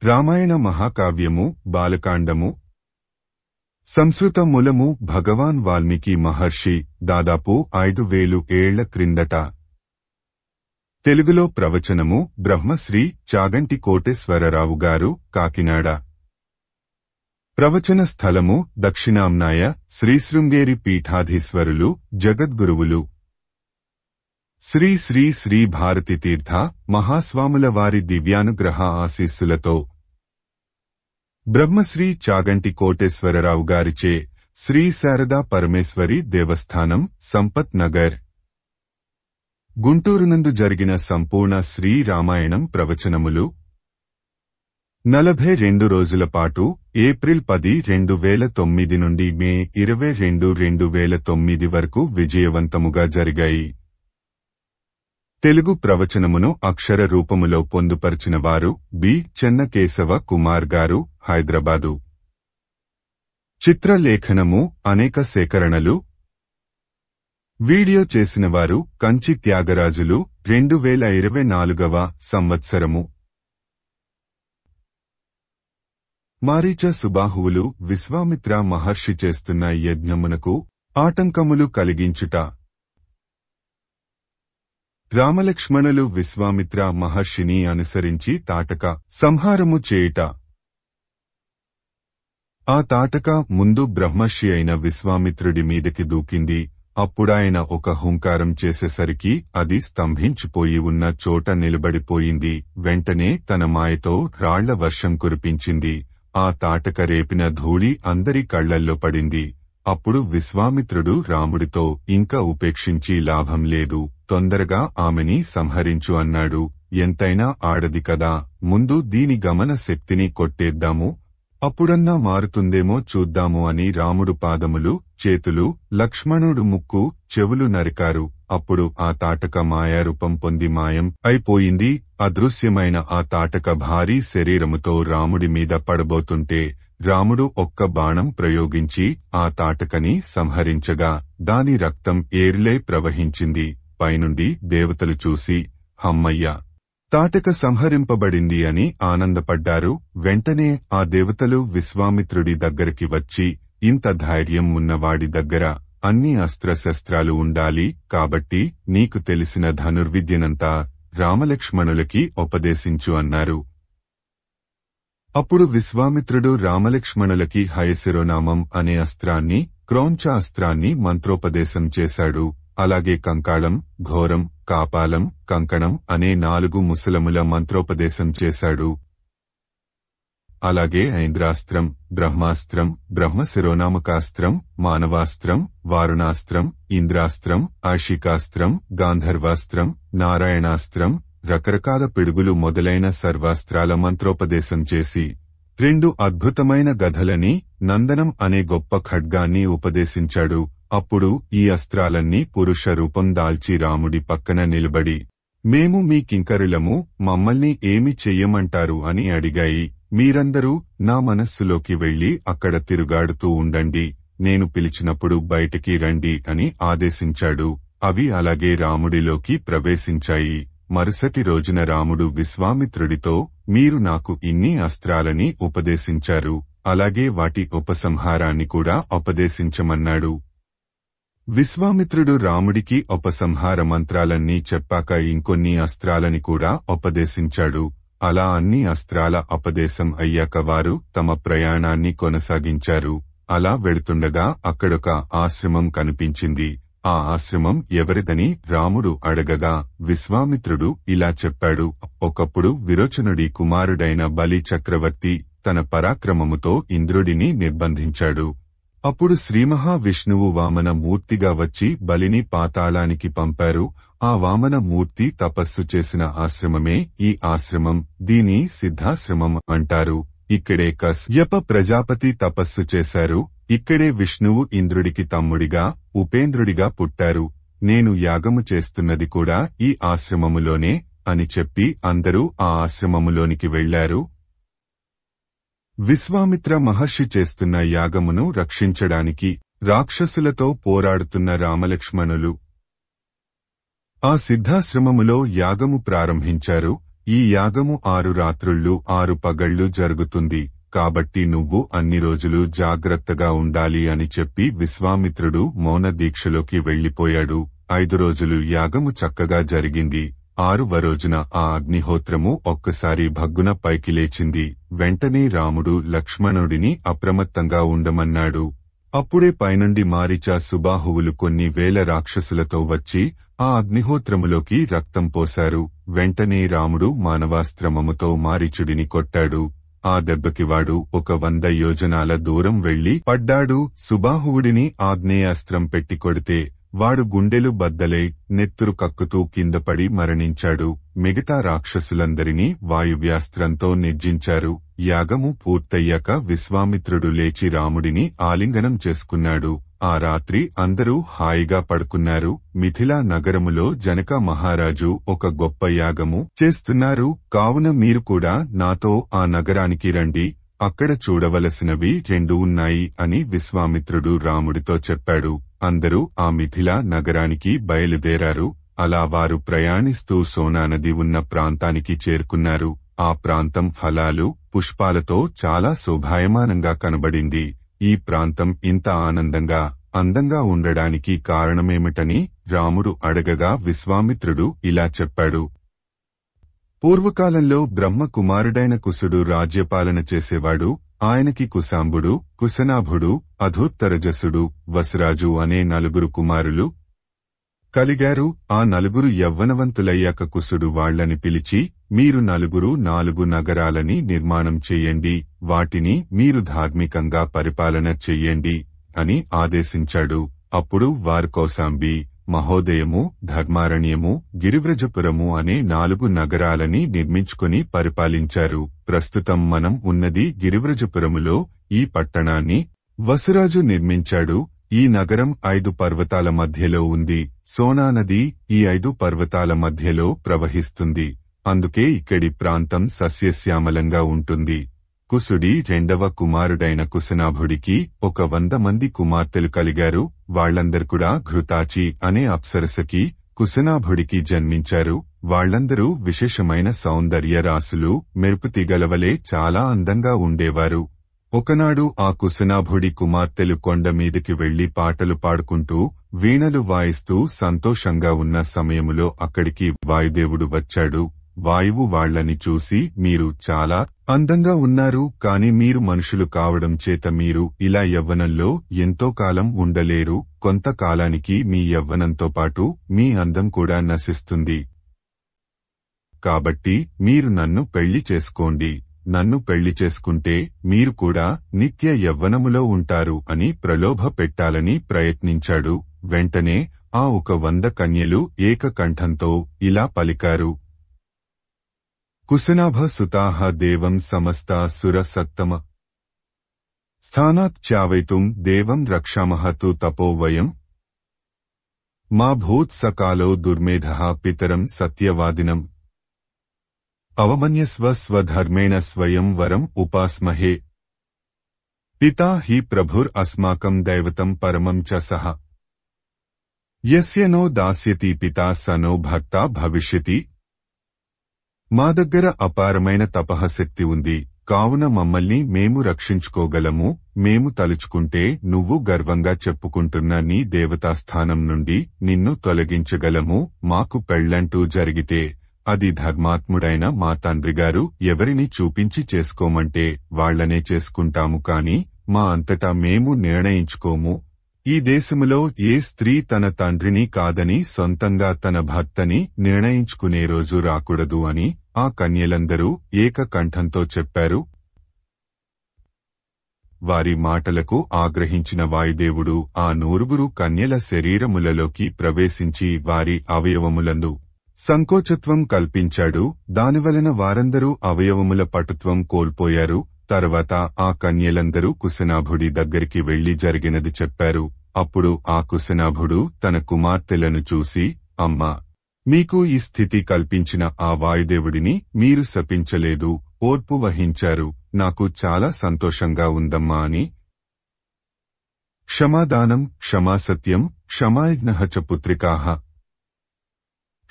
రామాయణ మహాకావ్యము బాలకాండము. సంస్కృత మూలము భగవాన్ వాల్మీకి మహర్షి దాదాపు 5000 ఏళ్ల క్రిందట. తెలుగులో ప్రవచనము బ్రహ్మశ్రీ చాగంటి కోటేశ్వరరావు గారు, కాకినాడ. ప్రవచన స్థలము దక్షిణాంనాయ శ్రీశృంగేరి పీఠాధీశ్వరులు జగద్గురువులు శ్రీ శ్రీ శ్రీ భారతి తీర్థ మహాస్వాముల వారి దివ్యానుగ్రహ ఆశీస్సులతో బ్రహ్మశ్రీ చాగంటి కోటేశ్వరరావు గారిచే శ్రీ శారదా పరమేశ్వరి దేవస్థానం, సంపత్ నగర్, గుంటూరునందు జరిగిన సంపూర్ణ శ్రీ రామాయణం ప్రవచనములు 42 రోజుల పాటు ఏప్రిల్ 10, 2009 నుండి మే 22, 2009 వరకు విజయవంతముగా జరిగాయి. తెలుగు ప్రవచనమును అక్షర రూపములో పొందుపరిచిన వారు బి. చెన్నకేశవ కుమార్ గారు, హైదరాబాదు. చిత్రలేఖనము అనేక సేకరణలు. వీడియో చేసినవారు కంచి త్యాగరాజులు, 2024వ సంవత్సరము. మారీచ సుబాహువులు విశ్వామిత్ర మహర్షి చేస్తున్న యజ్ఞమునకు ఆటంకములు కలిగించుట. రామలక్ష్మణులు విశ్వామిత్ర మహర్షిని అనుసరించి తాటక సంహారము చేయుట. ఆ తాటక ముందు బ్రహ్మర్షి అయిన విశ్వామిత్రుడి మీదకి దూకింది. అప్పుడాయన ఒక హుంకారం చేసేసరికి అది స్తంభించిపోయి ఉన్న చోట నిలబడిపోయింది. వెంటనే తన మాయతో రాళ్ల వర్షం కురిపించింది. ఆ తాటక రేపిన ధూళి అందరి కళ్లల్లో పడింది. అప్పుడు విశ్వామిత్రుడు రాముడితో, ఇంకా ఉపేక్షించి లాభం లేదు, తొందరగా ఆమెని సంహరించు అన్నాడు. ఎంతైనా ఆడది కదా, ముందు దీని గమన శక్తిని కొట్టేద్దాము, అప్పుడన్నా మారుతుందేమో చూద్దాము అని రాముడు పాదములు, చేతులు, లక్ష్మణుడు ముక్కు, చెవులు నరికారు. అప్పుడు ఆ తాటక మాయారూపం పొంది మాయం అయిపోయింది. అదృశ్యమైన ఆ తాటక భారీ శరీరముతో రాముడి మీద పడబోతుంటే రాముడు ఒక్క బాణం ప్రయోగించి ఆ తాటకని సంహరించగా దాని రక్తం ఏర్లే ప్రవహించింది. పైనుండి దేవతలు చూసి, హమ్మయ్య, తాటక సంహరింపబడింది అని ఆనందపడ్డారు. వెంటనే ఆ దేవతలు విశ్వామిత్రుడి దగ్గరికి వచ్చి, ఇంత ధైర్యం ఉన్నవాడి దగ్గర అన్ని అస్త్రశస్త్రాలు ఉండాలి, కాబట్టి నీకు తెలిసిన ధనుర్విద్యనంతా రామలక్ష్మణులకి ఉపదేశించు అన్నారు. అప్పుడు విశ్వామిత్రుడు రామలక్ష్మణులకి హయశిరోనామం అనే అస్త్రాన్ని, క్రౌంచ అస్త్రాన్ని మంత్రోపదేశం చేశాడు. అలాగే కంకాళం, ఘోరం, కాపాలం, కంకణం అనే 4 ముసలముల మంత్రోపదేశం చేశాడు. అలాగే ఐంద్రాస్త్రం, బ్రహ్మాస్త్రం, బ్రహ్మశిరోనామకాస్త్రం, మానవాస్త్రం, వారుణాస్త్రం, ఇంద్రాస్త్రం, ఆశికాస్త్రం, గాంధర్వాస్త్రం, నారాయణాస్త్రం, రకరకాల పిడుగులు మొదలైన సర్వాస్త్రాల మంత్రోపదేశం చేసి 2 అద్భుతమైన గదలని, నందనం అనే గొప్ప ఖడ్గాన్ని ఉపదేశించాడు. అప్పుడు ఈ అస్త్రాలన్నీ పురుష రూపం దాల్చి రాముడి పక్కన నిలబడి, మేము మీ కింకరులము, మమ్మల్ని ఏమి చెయ్యమంటారు అని అడిగాయి. మీరందరూ నా మనస్సులోకి వెళ్లి అక్కడ తిరుగాడుతూ ఉండండి, నేను పిలిచినప్పుడు బయటికి రండి అని ఆదేశించాడు. అవి అలాగే రాముడిలోకి ప్రవేశించాయి. మరుసటి రోజున రాముడు విశ్వామిత్రుడితో, మీరు నాకు ఇన్ని అస్త్రాలని ఉపదేశించారు, అలాగే వాటి ఉపసంహారాన్ని కూడా ఉపదేశించమన్నాడు. విశ్వామిత్రుడు రాముడికి ఉపసంహార మంత్రాలన్నీ చెప్పాక ఇంకొన్ని అస్త్రాలని కూడా ఉపదేశించాడు. అలా అన్ని అస్త్రాల ఉపదేశం అయ్యాక వారు తమ ప్రయాణాన్ని కొనసాగించారు. అలా వెడుతుండగా అక్కడొక ఆశ్రమం కనిపించింది. ఆ ఆశ్రమం ఎవరిదని రాముడు అడగగా విశ్వామిత్రుడు ఇలా చెప్పాడు. ఒకప్పుడు విరోచనుడి కుమారుడైన బలి చక్రవర్తి తన పరాక్రమముతో ఇంద్రుడిని నిర్బంధించాడు. అప్పుడు శ్రీమహావిష్ణువు వామన మూర్తిగా వచ్చి బలిని పాతాళానికి పంపారు. ఆ వామన మూర్తి తపస్సు చేసిన ఆశ్రమమే ఈ ఆశ్రమం. దీని సిద్ధాశ్రమం అంటారు. ఇక్కడే కశ్యప ప్రజాపతి తపస్సు చేశారు. ఇక్కడే విష్ణువు ఇంద్రుడికి తమ్ముడిగా, ఉపేంద్రుడిగా పుట్టారు. నేను యాగము చేస్తున్నది కూడా ఈ ఆశ్రమములోనే అని చెప్పి అందరూ ఆ ఆశ్రమములోనికి వెళ్లారు. విశ్వామిత్ర మహర్షి చేస్తున్న యాగమును రక్షించడానికి రాక్షసులతో పోరాడుతున్న రామలక్ష్మణులు ఆ సిద్ధాశ్రమములో యాగము ప్రారంభించారు. ఈ యాగము 6 రాత్రుళ్ళు 6 పగళ్లు జరుగుతుంది, కాబట్టి నువ్వు అన్ని రోజులు జాగ్రత్తగా ఉండాలి అని చెప్పి విశ్వామిత్రుడు మౌన దీక్షలోకి వెళ్లిపోయాడు. 5 రోజులు యాగము చక్కగా జరిగింది. 6వ రోజున ఆ అగ్నిహోత్రము ఒక్కసారి భగ్గున పైకి లేచింది. వెంటనే రాముడు లక్ష్మణుడిని అప్రమత్తంగా ఉండమన్నాడు. అప్పుడే పైనుండి మారీచ సుబాహువులు కొన్ని వేల రాక్షసులతో వచ్చి ఆ అగ్నిహోత్రములోకి రక్తం పోశారు. వెంటనే రాముడు మానవాస్త్రమముతో మారీచుడిని కొట్టాడు. ఆ దెబ్బకి వాడు 100 యోజనాల దూరం వెళ్లి పడ్డాడు. సుబాహువుడిని ఆగ్నేయాస్త్రం పెట్టి కొడితే వాడు గుండెలు బద్దలై నెత్తురు కక్కుతూ కిందపడి మరణించాడు. మిగతా రాక్షసులందరినీ వాయువ్యాస్త్రంతో నిర్జించారు. యాగము పూర్తయ్యాక విశ్వామిత్రుడు లేచి రాముడిని ఆలింగనం చేసుకున్నాడు. ఆ రాత్రి అందరూ హాయిగా పడుకున్నారు. మిథిలా నగరములో జనక మహారాజు ఒక గొప్ప యాగము చేస్తున్నారు. కావున మీరు కూడా నాతో ఆ నగరానికి రండి, అక్కడ చూడవలసినవి 2 ఉన్నాయి అని విశ్వామిత్రుడు రాముడితో చెప్పాడు. అందరూ ఆ మిథిలా నగరానికి బయలుదేరారు. అలా వారు ప్రయాణిస్తూ సోనానది ఉన్న ప్రాంతానికి చేరుకున్నారు. ఆ ప్రాంతం ఫలాలు, పుష్పాలతో చాలా శోభాయమానంగా కనబడింది. ఈ ప్రాంతం ఇంత అందంగా ఉండడానికి కారణమేమిటని రాముడు అడగగా విశ్వామిత్రుడు ఇలా చెప్పాడు. పూర్వకాలంలో బ్రహ్మ కుమారుడైన కుసుడు రాజ్యపాలన చేసేవాడు. ఆయనకి కుశాంబుడు, కుశనాభుడు, అధూత్తరజసుడు, వసురాజు అనే 4 కుమారులు కలిగారు. ఆ 4 యవ్వనవంతులయ్యాక కుసుడు వాళ్లని పిలిచి, మీరు 4 నగరాలని నిర్మాణం చెయ్యండి, వాటిని మీరు ధార్మికంగా పరిపాలన చెయ్యండి అని ఆదేశించాడు. అప్పుడు వారు కౌశాంబి, మహోదయము, ధర్మారణ్యము, గిరివ్రజపురము అనే 4 నగరాలని నిర్మించుకుని పరిపాలించారు. ప్రస్తుతం మనం ఉన్నది గిరివ్రజపురములో. ఈ పట్టణాన్ని వసురాజు నిర్మించాడు. ఈ నగరం 5 పర్వతాల మధ్యలో ఉంది. సోనా నది ఈ 5 పర్వతాల మధ్యలో ప్రవహిస్తుంది. అందుకే ఇక్కడి ప్రాంతం సస్యశ్యామలంగా ఉంటుంది. కుసుడి 2వ కుమారుడైన కుశనాభుడికి 100 మంది కుమార్తెలు కలిగారు. వాళ్లందరూ కూడా ఘృతాచి అనే అప్సరసకి కుశనాభుడికి జన్మించారు. వాళ్లందరూ విశేషమైన సౌందర్య రాసులు, మెరుపుతీగలవలే చాలా అందంగా ఉండేవారు. ఒకనాడు ఆ కుశనాభుడి కుమార్తెలు కొండ మీదికి వెళ్లి పాటలు పాడుకుంటూ వీణలు వాయిస్తూ సంతోషంగా ఉన్న సమయములో అక్కడికి వాయుదేవుడు వచ్చాడు. వాయువు వాళ్లని చూసి, మీరు చాలా అందంగా ఉన్నారు, కాని మీరు మనుషులు కావడం చేత మీరు ఇలా యవ్వనంలో ఎంతో కాలం ఉండలేరు. కొంతకాలానికి మీ యవ్వనంతో పాటు మీ అందం కూడా నశిస్తుంది. కాబట్టి మీరు నన్ను పెళ్లి చేసుకోండి. నన్ను పెళ్లి చేసుకుంటే మీరు కూడా నిత్య యవ్వనములో ఉంటారు అని ప్రలోభ పెట్టాలని ప్రయత్నించాడు. వెంటనే ఆ 100 కన్యలు ఏకకంఠంతో ఇలా పలికారు. కుశనాభ సుతాః దేవం సమస్తా సుర సత్తమ స్థానాత్ చావైతుం దేవం రక్షామః తు తపో వయం మా భూత్ సకాలో దుర్మేధః పితరం సత్యవాదినం అవమన్యస్వ స్వధర్మేణ స్వయం వరం ఉపాస్మహే పితా హి ప్రభుర్ అస్మాకం దైవతం పరమం చ సహ యస్య నో దాస్యతి పితా సనో భర్త భవిష్యతి. మా దగ్గర అపారమైన తపఃశక్తి ఉంది, కావున మమ్మల్ని మేము రక్షించుకోగలము. మేము తలుచుకుంటే నువ్వు గర్వంగా చెప్పుకుంటున్న నీ దేవతాస్థానం నుండి నిన్ను తొలగించగలము. మాకు పెళ్లంటూ జరిగితే అది ధర్మాత్ముడైన మా తండ్రిగారు ఎవరిని చూపించి చేసుకోమంటే వాళ్లనే చేసుకుంటాము, కాని మా అంతటా మేము నిర్ణయించుకోము. ఈ దేశములో ఏ స్త్రీ తన తండ్రిని కాదని సొంతంగా తన భర్తని నిర్ణయించుకునే రోజు రాకూడదు అని ఆ కన్యలందరూ ఏకకంఠంతో చెప్పారు. వారి మాటలకు ఆగ్రహించిన వాయుదేవుడు ఆ 9 కన్యల శరీరములలోకి ప్రవేశించి వారి అవయవములందు సంకోచత్వం కల్పించాడు. దానివలన వారందరూ అవయవముల పటుత్వం కోల్పోయారు. తర్వాత ఆ కన్యలందరూ కుశనాభుడి దగ్గరికి వెళ్లి జరిగినది చెప్పారు. అప్పుడు ఆ కుశనాభుడు తన కుమార్తెలను చూసి, అమ్మా, మీకు ఈ స్థితి కల్పించిన ఆ వాయుదేవుడిని మీరు శపించలేదు, ఓర్పు వహించారు. నాకు చాలా సంతోషంగా ఉందమ్మా అని. క్షమాదానం, క్షమాసత్యం, క్షమాయజ్ఞః చ పుత్రికాః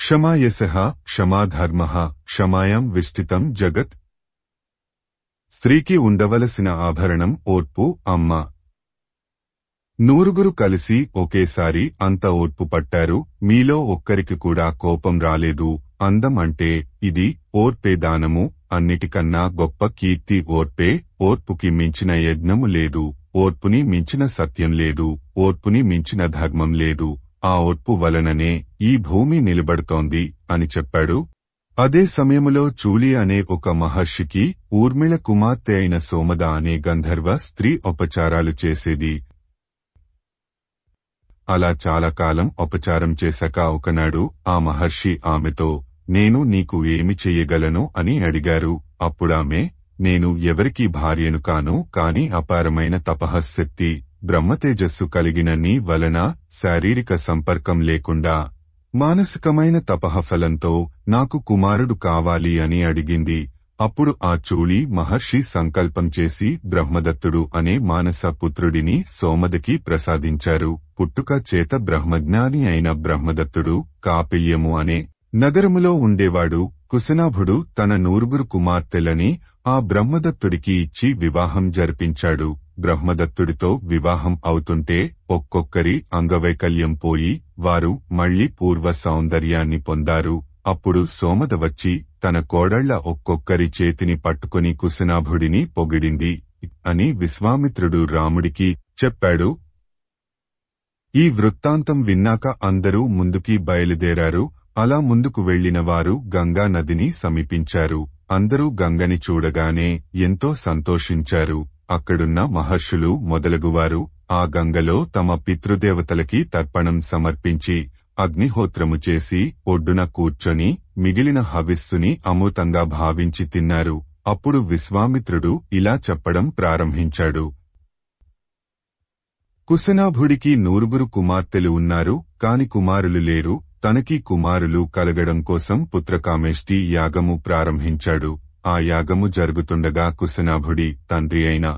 క్షమా యశః క్షమా ధర్మః క్షమాయాం విష్ఠితం జగత్. స్త్రీకి ఉండవలసిన ఆభరణం ఓర్పు. అమ్మ. నూరుగురు కలిసి ఒకేసారి అంత ఓర్పు పట్టారు. మీలో ఒక్కరికి కూడా కోపం రాలేదు. అందం అంటే ఇది. ఓర్పే దానము. అన్నిటికన్నా గొప్ప కీర్తి ఓర్పే. ఓర్పుకి మించిన యజ్ఞము లేదు. ఓర్పుని మించిన సత్యం లేదు. ఓర్పుని మించిన ధర్మం లేదు. ఆ ఓర్పు వలననే ఈ భూమి నిలబడుతోంది అని చెప్పాడు. అదే సమయములో చూలి అనే ఒక మహర్షికి ఊర్మిళ కుమార్తె అయిన సోమద అనే గంధర్వ స్త్రీ ఉపచారాలు చేసేది. అలా చాలా కాలం ఉపచారం చేశాక ఒకనాడు ఆ మహర్షి ఆమెతో, నేను నీకు ఏమి చెయ్యగలను అని అడిగారు. అప్పుడామె, నేను ఎవరికీ భార్యను కాను, కాని అపారమైన తపఃశక్తి, బ్రహ్మతేజస్సు కలిగిన నీ వలన శారీరక సంపర్కం లేకుండా మానసికమైన తపఃఫలంతో నాకు కుమారుడు కావాలి అని అడిగింది. అప్పుడు ఆ చూలి మహర్షి సంకల్పం చేసి బ్రహ్మదత్తుడు అనే మానస పుత్రుడిని సోమదకి ప్రసాదించారు. పుట్టుక చేత బ్రహ్మజ్ఞాని అయిన బ్రహ్మదత్తుడు కాపియ్యము అనే నగరములో ఉండేవాడు. కుశనాభుడు తన నూరుగురు కుమార్తెలని ఆ బ్రహ్మదత్తుడికి ఇచ్చి వివాహం జరిపించాడు. బ్రహ్మదత్తుడితో వివాహం అవుతుంటే ఒక్కొక్కరి అంగవైకల్యం పోయి వారు మళ్లీ పూర్వ సౌందర్యాన్ని పొందారు. అప్పుడు సోమద వచ్చి తన కోడళ్ల ఒక్కొక్కరి చేతిని పట్టుకుని కుశనాభుడిని పొగిడింది అని విశ్వామిత్రుడు రాముడికి చెప్పాడు. ఈ వృత్తాంతం విన్నాక అందరూ ముందుకి బయలుదేరారు. అలా ముందుకు వెళ్లిన వారు గంగా నదిని సమీపించారు. అందరూ గంగని చూడగానే ఎంతో సంతోషించారు. అక్కడున్న మహర్షులు మొదలగువారు ఆ గంగలో తమ పితృదేవతలకి తర్పణం సమర్పించి అగ్నిహోత్రము చేసి ఒడ్డున కూర్చొని మిగిలిన హవిస్సుని అమృతంగా భావించి తిన్నారు. అప్పుడు విశ్వామిత్రుడు ఇలా చెప్పడం ప్రారంభించాడు. కుశనాభుడికి నూరుగురు కుమార్తెలు ఉన్నారు, కాని కుమారులు లేరు. తనకి కుమారులు కలగడం కోసం పుత్రకామేష్టి యాగము ప్రారంభించాడు. ఆ యాగము జరుగుతుండగా కుశనాభుడి తండ్రి అయిన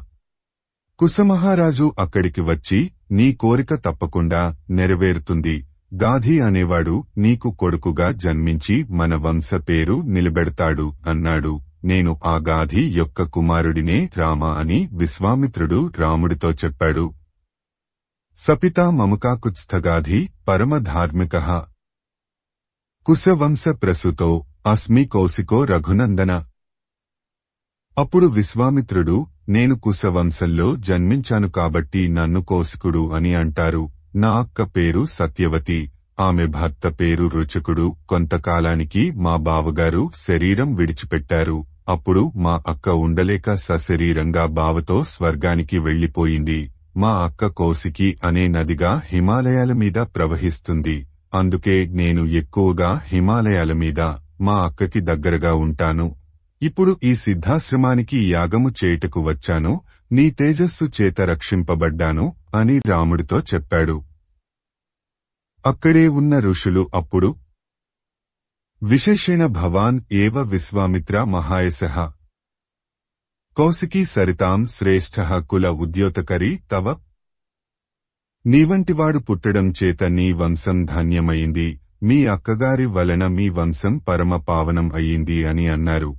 కుశమహారాజు అక్కడికి వచ్చి, నీ కోరిక తప్పకుండా నెరవేరుతుంది. గాధి అనేవాడు నీకు కొడుకుగా జన్మించి మన వంశ పేరు నిలబెడతాడు అన్నాడు. నేను ఆ గాధి యొక్క కుమారుడినే రామ అని విశ్వామిత్రుడు రాముడితో చెప్పాడు. సపితా మముకాకుత్స్థగాధి పరమధార్మికః కుశవంశ ప్రసూతో అస్మి కౌశికో రఘునందన. అప్పుడు విశ్వామిత్రుడు, నేను కుశవంశంలో జన్మించాను కాబట్టి నన్ను కౌశికుడు అని అంటారు. నా అక్క పేరు సత్యవతి, ఆమె భర్త పేరు రుచకుడు. కొంతకాలానికి మా బావగారు శరీరం విడిచిపెట్టారు. అప్పుడు మా అక్క ఉండలేక సశరీరంగా బావతో స్వర్గానికి వెళ్లిపోయింది. మా అక్క కౌశికి అనే నదిగా హిమాలయాల మీద ప్రవహిస్తుంది. అందుకే నేను ఎక్కువగా హిమాలయాల మీద మా అక్కకి దగ్గరగా ఉంటాను. ఇప్పుడు ఈ సిద్ధాశ్రమానికి యాగము చేయుటకు వచ్చాను. నీ తేజస్సు చేత రక్షింపబడ్డాను అని రాముడితో చెప్పాడు. అక్కడే ఉన్న ఋషులు అప్పుడు, విశేషేణ భవాన్ ఏవ విశ్వామిత్ర మహాయశః కౌశికీ సరితాం శ్రేష్ఠః కుల ఉద్యోతకరీ తవ. నీవంటివాడు పుట్టడం చేత నీ వంశం ధన్యమైంది. మీ అక్కగారి వలన మీ వంశం పరమ పావనం అయ్యింది అని అన్నారు.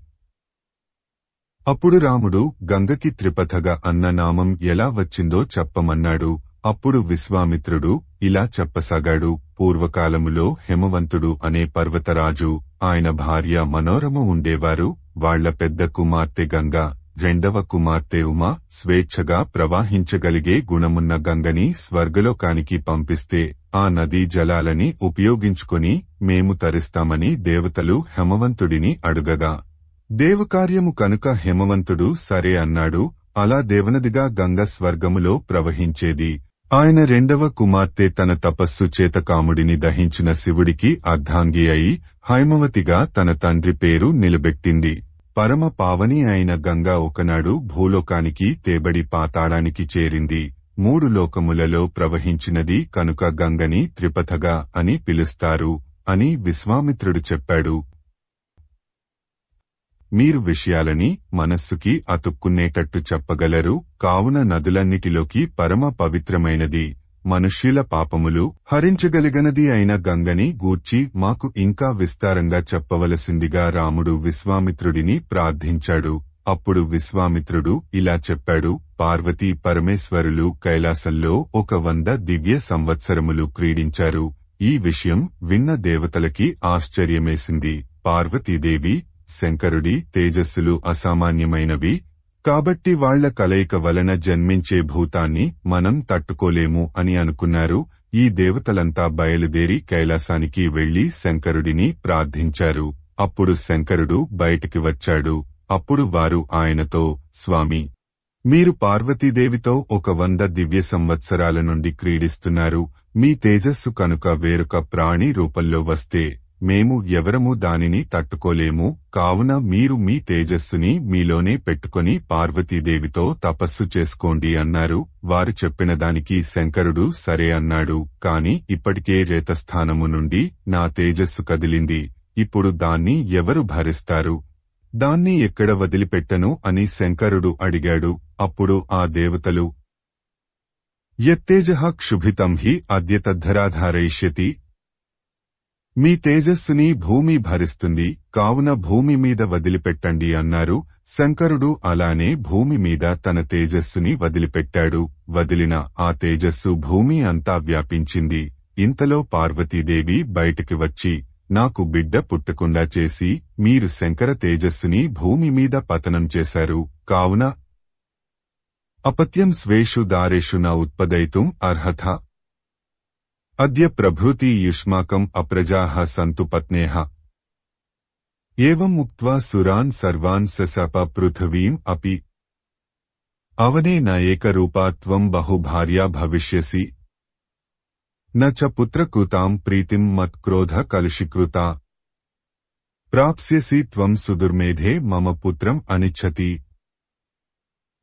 అప్పుడు రాముడు గంగకి త్రిపథగ అన్న నామం ఎలా వచ్చిందో చెప్పమన్నాడు. అప్పుడు విశ్వామిత్రుడు ఇలా చెప్పసాగాడు. పూర్వకాలములో హేమవంతుడు అనే పర్వతరాజు, ఆయన భార్య మనోరమ ఉండేవారు. వాళ్ల పెద్ద కుమార్తె గంగ, రెండవ కుమార్తె ఉమ స్వేచ్ఛగా ప్రవాహించగలిగే గుణమున్న గంగని స్వర్గలోకానికి పంపిస్తే ఆ నదీ జలాలని ఉపయోగించుకుని మేము తరిస్తామని దేవతలు హేమవంతుడిని అడుగగా, దేవకార్యము కనుక హేమవంతుడు సరే అన్నాడు. అలా దేవనదిగా గంగ స్వర్గములో ప్రవహించేది. ఆయన రెండవ కుమార్తె తన తపస్సు చేత కాముడిని దహించిన శివుడికి అర్ధాంగి అయి హైమవతిగా తన తండ్రి పేరు నిలబెట్టింది. పరమ పావని అయిన గంగ ఒకనాడు భూలోకానికి తేబడి పాతాళానికి చేరింది. 3 లోకములలో ప్రవహించినది కనుక గంగని త్రిపథగా అని పిలుస్తారు అని విశ్వామిత్రుడు చెప్పాడు. మీరు విషయాలని మనస్సుకి అతుక్కునేటట్టు చెప్పగలరు. కావున నదులన్నిటిలోకి పరమ పవిత్రమైనది మనుష్యుల పాపములు హరించగలిగనది అయిన గంగని గూర్చి మాకు ఇంకా విస్తారంగా చెప్పవలసిందిగా రాముడు విశ్వామిత్రుడిని ప్రార్థించాడు. అప్పుడు విశ్వామిత్రుడు ఇలా చెప్పాడు: పార్వతీ పరమేశ్వరులు కైలాసంలో 100 దివ్య సంవత్సరములు క్రీడించారు. ఈ విషయం విన్న దేవతలకి ఆశ్చర్యమేసింది. పార్వతీదేవి, శంకరుడి తేజస్సులు అసామాన్యమైనవి, కాబట్టి వాళ్ల కలయిక వలన జన్మించే భూతాన్ని మనం తట్టుకోలేము అని అనుకున్నారు. ఈ దేవతలంతా బయలుదేరి కైలాసానికి వెళ్లి శంకరుడిని ప్రార్థించారు. అప్పుడు శంకరుడు బయటికి వచ్చాడు. అప్పుడు వారు ఆయనతో, స్వామి, మీరు పార్వతీదేవితో 100 దివ్య సంవత్సరాల నుండి క్రీడిస్తున్నారు. మీ తేజస్సు కనుక వేరొక ప్రాణి రూపంలో వస్తే మేము ఎవరమూ దానిని తట్టుకోలేము. కావున మీరు మీ తేజస్సుని మీలోనే పెట్టుకొని పార్వతీదేవితో తపస్సు చేసుకోండి అన్నారు. వారు చెప్పిన దానికి శంకరుడు సరే అన్నాడు. కాని ఇప్పటికే రేతస్థానము నుండి నా తేజస్సు కదిలింది. ఇప్పుడు దాన్ని ఎవరు భరిస్తారు? దాన్ని ఎక్కడ వదిలిపెట్టను అని శంకరుడు అడిగాడు. అప్పుడు ఆ దేవతలు, యత్తేజః క్షుభితం హి అద్య తద్ధరాధారయిష్యతి. మీ తేజస్సుని భూమి భరిస్తుంది, కావున భూమి మీద వదిలిపెట్టండి అన్నారు. శంకరుడు అలానే భూమి మీద తన తేజస్సుని వదిలిపెట్టాడు. వదిలిన ఆ తేజస్సు భూమి అంతా వ్యాపించింది. ఇంతలో పార్వతీదేవి బయటికి వచ్చి, నాకు బిడ్డ పుట్టకుండా చేసి మీరు శంకర తేజస్సుని భూమి మీద పతనం చేశారు. కావున అపత్యం స్వేషు దారేషు న ఉత్పదయితుం అర్హత. అద్య ప్రభృతి యుష్మాకం అప్రజాః సంతు పత్నేః. ఏవం ముక్త్వా సురాన్ సర్వాన్ ససప పృథివీం అపి. అవనే న ఏకరూపా త్వం బహుభార్యా భవిష్యసి. న చ పుత్రకృతాం ప్రీతిం మత్క్రోధ కలుషీకృతా. ప్రాప్స్యసి త్వం సుదుర్మేధే మమ పుత్రం అనిచ్చతి.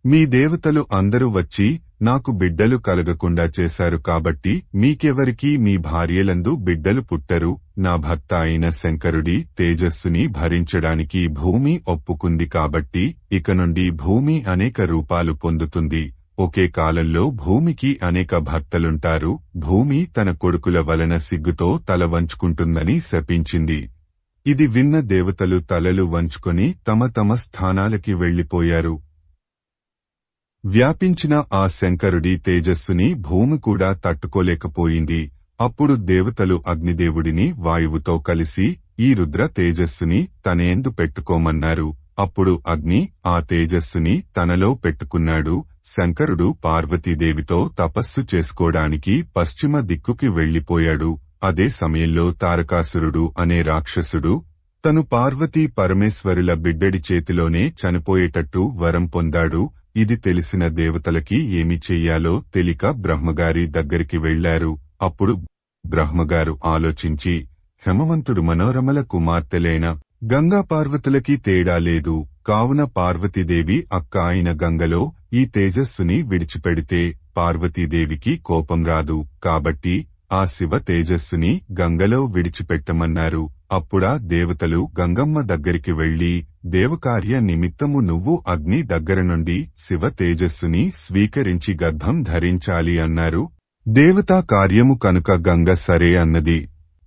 మీ దేవతలు అందరూ వచ్చి నాకు బిడ్డలు కలగకుండా చేశారు కాబట్టి మీకెవరికీ మీ భార్యలందు బిడ్డలు పుట్టరు. నా భర్త అయిన శంకరుడి తేజస్సుని భరించడానికి భూమి ఒప్పుకుంది కాబట్టి ఇక నుండి భూమి అనేక రూపాలు పొందుతుంది. ఒకే కాలంలో భూమికి అనేక భర్తలుంటారు. భూమి తన కొడుకుల వలన సిగ్గుతో తల వంచుకుంటుందని శపించింది. ఇది విన్న దేవతలు తలలు వంచుకొని తమ తమ స్థానాలకి వెళ్లిపోయారు. వ్యాపించిన ఆ శంకరుడి తేజస్సుని భూమి కూడా తట్టుకోలేకపోయింది. అప్పుడు దేవతలు అగ్నిదేవుడిని వాయువుతో కలిసి ఈ రుద్ర తేజస్సుని తనేందు పెట్టుకోమన్నారు. అప్పుడు అగ్ని ఆ తేజస్సుని తనలో పెట్టుకున్నాడు. శంకరుడు పార్వతీదేవితో తపస్సు చేసుకోవడానికి పశ్చిమ దిక్కుకి వెళ్లిపోయాడు. అదే సమయంలో తారకాసురుడు అనే రాక్షసుడు తను పార్వతీ పరమేశ్వరుల బిడ్డడి చేతిలోనే చనిపోయేటట్టు వరం పొందాడు. ఇది తెలిసిన దేవతలకి ఏమి చెయ్యాలో తెలియక బ్రహ్మగారి దగ్గరికి వెళ్లారు. అప్పుడు బ్రహ్మగారు ఆలోచించి, హేమవంతుడు మనోరమల కుమార్తెలైన గంగా పార్వతులకి తేడా లేదు. కావున పార్వతీదేవి అక్క అయిన గంగలో ఈ తేజస్సుని విడిచిపెడితే పార్వతీదేవికి కోపం రాదు. కాబట్టి ఆ శివ తేజస్సుని గంగలో విడిచిపెట్టమన్నారు. అప్పుడా దేవతలు గంగమ్మ దగ్గరికి వెళ్లి, దేవకార్య నిమిత్తము నువ్వు అగ్ని దగ్గర నుండి శివ తేజస్సుని స్వీకరించి గర్భం ధరించాలి అన్నారు. దేవతా కార్యము కనుక గంగ సరే అన్నది.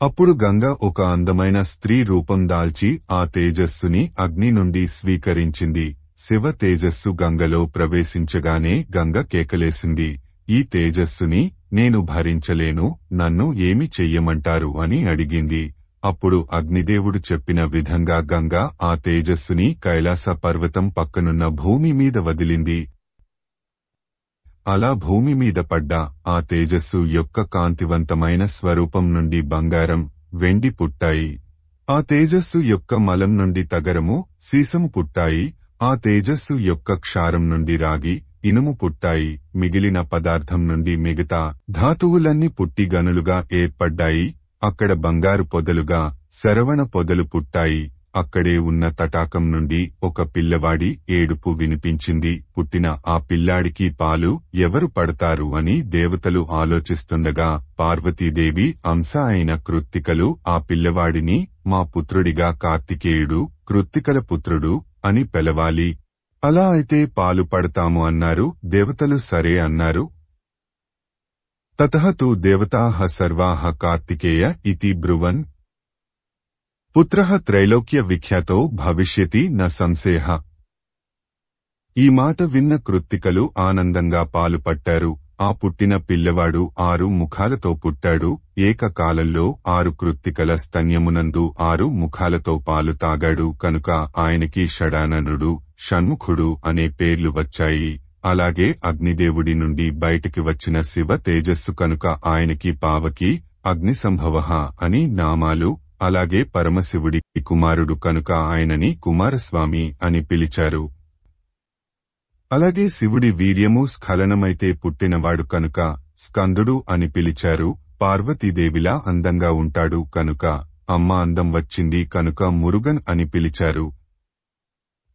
అప్పుడు గంగ ఒక అందమైన స్త్రీ రూపం దాల్చి ఆ తేజస్సుని అగ్ని నుండి స్వీకరించింది. శివ తేజస్సు గంగలో ప్రవేశించగానే గంగ కేకలేసింది, ఈ తేజస్సుని నేను భరించలేను, నన్ను ఏమి చెయ్యమంటారు అని అడిగింది. అప్పుడు అగ్నిదేవుడు చెప్పిన విధంగా గంగ ఆ తేజస్సుని కైలాస పర్వతం పక్కనున్న భూమి మీద వదిలింది. అలా భూమి మీద పడ్డ ఆ తేజస్సు యొక్క కాంతివంతమైన స్వరూపం నుండి బంగారం, వెండి పుట్టాయి. ఆ తేజస్సు యొక్క మలం నుండి తగరము, సీసము పుట్టాయి. ఆ తేజస్సు యొక్క క్షారం నుండి రాగి, ఇనుము పుట్టాయి. మిగిలిన పదార్థం నుండి మిగతా ధాతువులన్నీ పుట్టి గనులుగా ఏర్పడ్డాయి. అక్కడ బంగారు పొదలుగా శరవణ పొదలు పుట్టాయి. అక్కడే ఉన్న తటాకం నుండి ఒక పిల్లవాడి ఏడుపు వినిపించింది. పుట్టిన ఆ పిల్లాడికి పాలు ఎవరు పడతారు అని దేవతలు ఆలోచిస్తుండగా పార్వతీదేవి అంశ అయిన కృత్తికలు ఆ పిల్లవాడిని మా పుత్రుడిగా కార్తికేయుడు, కృత్తికల పుత్రుడు అని పిలవాలి. అలా అయితే పాలు పడతాము అన్నారు. దేవతలు సరే అన్నారు. తతః తు దేవతాః సర్వాః కార్తికేయ ఇతి బ్రువన్ పుత్రః త్రైలోక్య విఖ్యాతో భవిష్యతి న సంశయః. ఈ మాట విన్న కృత్తికలు ఆనందంగా పాలుపట్టారు. ఆ పుట్టిన పిల్లవాడు 6 ముఖాలతో పుట్టాడు. ఏకకాలంలో 6 కృత్తికల స్తన్యమునందు 6 ముఖాలతో పాలు తాగాడు కనుక ఆయనకి షడాననుడు, షణ్ముఖుడు అనే పేర్లు వచ్చాయి. అలాగే అగ్నిదేవుడి నుండి బయటికి వచ్చిన శివ తేజస్సు కనుక ఆయనకి పావకి, అగ్నిసంభవః అని నామాలు. అలాగే పరమశివుడి కుమారుడు కనుక ఆయనని కుమారస్వామి అని పిలిచారు. అలాగే శివుడి వీర్యము స్ఖలనమైతే పుట్టినవాడు కనుక స్కందుడు అని పిలిచారు. పార్వతీదేవిలా అందంగా ఉంటాడు కనుక అమ్మ అందం వచ్చింది కనుక మురుగన్ అని పిలిచారు.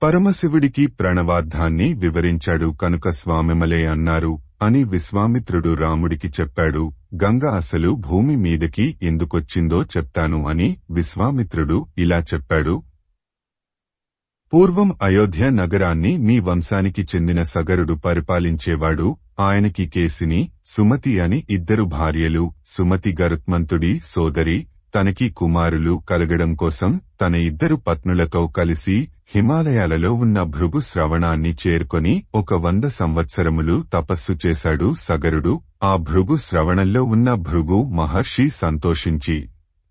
పరమశివుడికి ప్రణవార్థాన్ని వివరించాడు కనుక స్వామిమలే అన్నారు అని విశ్వామిత్రుడు రాముడికి చెప్పాడు. గంగ అసలు భూమి మీదకి ఎందుకొచ్చిందో చెప్తాను అని విశ్వామిత్రుడు ఇలా చెప్పాడు. పూర్వం అయోధ్య నగరాన్ని మీ వంశానికి చెందిన సగరుడు పరిపాలించేవాడు. ఆయనకి కేసిని, సుమతి అని 2 భార్యలు. సుమతి గరుత్మంతుడి సోదరి. తనకి కుమారులు కలగడం కోసం తన 2 పత్నులతో కలిసి హిమాలయాలలో ఉన్న భృగు శ్రవణాన్ని చేరుకొని 100 సంవత్సరములు తపస్సు చేశాడు సగరుడు. ఆ భృగు శ్రవణంలో ఉన్న భృగు మహర్షి సంతోషించి,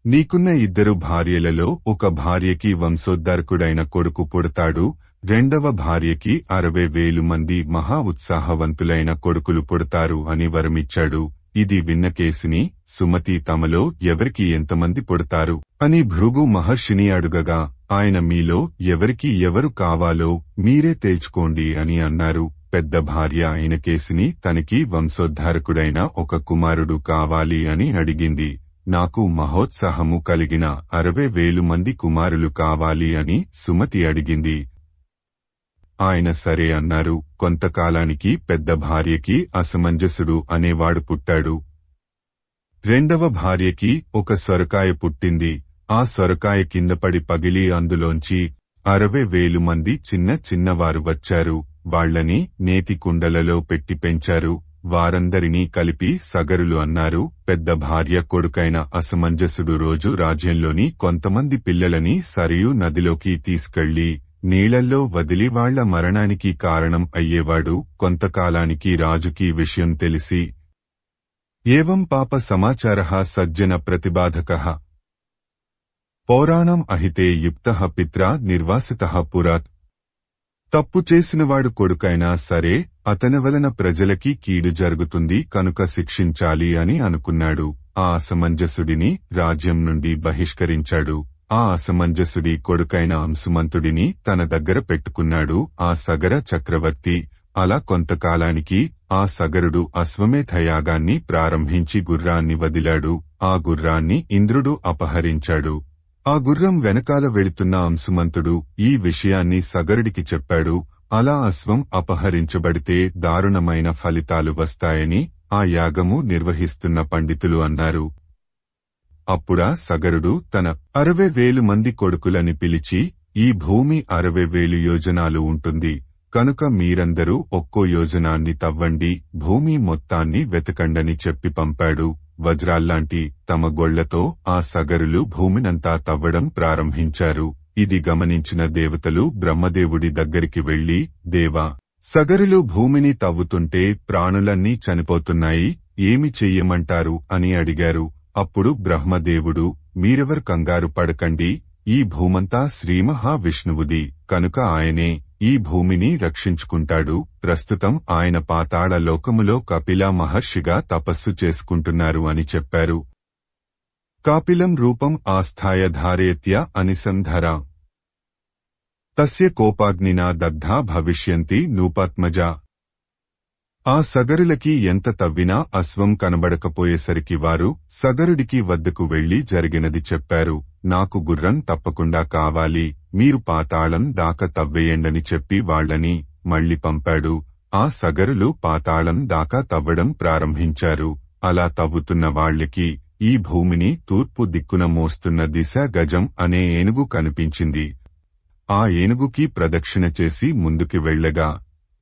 నీకున్న 2 భార్యలలో ఒక భార్యకి వంశోద్ధారకుడైన కొడుకు పుడతాడు, రెండవ భార్యకి 60,000 మంది మహా ఉత్సాహవంతులైన కొడుకులు పుడతారు అని వరమిచ్చాడు. ఇది విన్న కేసిని, సుమతి తమలో ఎవరికి ఎంతమంది పుడతారు అని భృగు మహర్షిని అడుగగా ఆయన మీలో ఎవరికి ఎవరు కావాలో మీరే తేల్చుకోండి అని అన్నారు. పెద్ద భార్య అయిన కేసిని తనకి వంశోద్ధారకుడైన ఒక కుమారుడు కావాలి అని అడిగింది. నాకు మహోత్సాహము కలిగిన 60,000 మంది కుమారులు కావాలి అని సుమతి అడిగింది. ఆయన సరే అన్నారు. కొంతకాలానికి పెద్ద భార్యకి అసమంజసుడు అనేవాడు పుట్టాడు. రెండవ భార్యకి ఒక సొరకాయ పుట్టింది. ఆ సొరకాయ కిందపడి పగిలి అందులోంచి 60,000 మంది చిన్న చిన్నవారు వచ్చారు. వాళ్లని నేతి కుండలలో పెట్టి పెంచారు. వారందరినీ కలిపి సగరులు అన్నారు. పెద్ద భార్య కొడుకైన అసమంజసుడు రోజు రాజ్యంలోని కొంతమంది పిల్లలని సరియు నదిలోకి తీసుకెళ్లి నీళ్లల్లో వదిలి వాళ్ల మరణానికి కారణం అయ్యేవాడు. కొంతకాలానికి రాజుకి విషయం తెలిసి ఏవం పాప సమాచారః సజ్జన ప్రతిబాధకః పౌరాణం అహితే యుక్తః పిత్రా నిర్వాసితః పురాత్. తప్పు చేసినవాడు కొడుకైనా సరే అతని వలన ప్రజలకి కీడు జరుగుతుంది కనుక శిక్షించాలి అని అనుకున్నాడు. ఆ అసమంజసుడిని రాజ్యం నుండి బహిష్కరించాడు. ఆ అసమంజసుడి కొడుకైన అంశుమంతుడిని తన దగ్గర పెట్టుకున్నాడు ఆ సగర చక్రవర్తి. అలా కొంతకాలానికి ఆ సగరుడు అశ్వమేధయాగాన్ని ప్రారంభించి గుర్రాన్ని వదిలాడు. ఆ గుర్రాన్ని ఇంద్రుడు అపహరించాడు. ఆ గుర్రం వెనకాల వెళుతున్న అంశుమంతుడు ఈ విషయాన్ని సగరుడికి చెప్పాడు. అలా అశ్వం అపహరించబడితే దారుణమైన ఫలితాలు వస్తాయని ఆ యాగము నిర్వహిస్తున్న పండితులు అన్నారు. అప్పుడా సగరుడు తన 60,000 మంది కొడుకులని పిలిచి, ఈ భూమి 60,000 యోజనాలు ఉంటుంది కనుక మీరందరూ ఒక్కో యోజనాన్ని తవ్వండి, భూమి మొత్తాన్ని వెతకండని చెప్పి పంపాడు. వజ్రాల్లాంటి తమ గొళ్లతో ఆ సగరులు భూమినంతా తవ్వడం ప్రారంభించారు. ఇది గమనించిన దేవతలు బ్రహ్మదేవుడి దగ్గరికి వెళ్లి, దేవా, సగరులు భూమిని తవ్వుతుంటే ప్రాణులన్నీ చనిపోతున్నాయి, ఏమి చెయ్యమంటారు అని అడిగారు. అప్పుడు బ్రహ్మదేవుడు, మీరెవరు కంగారు పడకండి, ఈ భూమంతా శ్రీమహావిష్ణువుది కనుక ఆయనే ఈ భూమిని రక్షించుకుంటాడు. ప్రస్తుతం ఆయన పాతాళ లోకములో కపిల మహర్షిగా తపస్సు చేసుకుంటున్నారు అని చెప్పారు. కాపిలం రూపం ఆస్థాయ ధారయత్య అనిసంధరా తస్య కోపాగ్నినా దగ్ధా భవిష్యంతి నూపాత్మజా. ఆ సగరులకి ఎంత తవ్వినా అశ్వం కనబడకపోయేసరికి వారు సగరుడికి వద్దకు వెళ్లి జరిగినది చెప్పారు. నాకు గుర్రం తప్పకుండా కావాలి, మీరు పాతాళం దాకా తవ్వేయండని చెప్పి వాళ్లని మళ్లీ పంపాడు. ఆ సగరులు పాతాళం దాకా తవ్వడం ప్రారంభించారు. అలా తవ్వుతున్న వాళ్లకి ఈ భూమిని తూర్పు దిక్కున మోస్తున్న దిశ గజం అనే ఏనుగు కనిపించింది. ఆ ఏనుగుకి ప్రదక్షిణ చేసి ముందుకి వెళ్లగా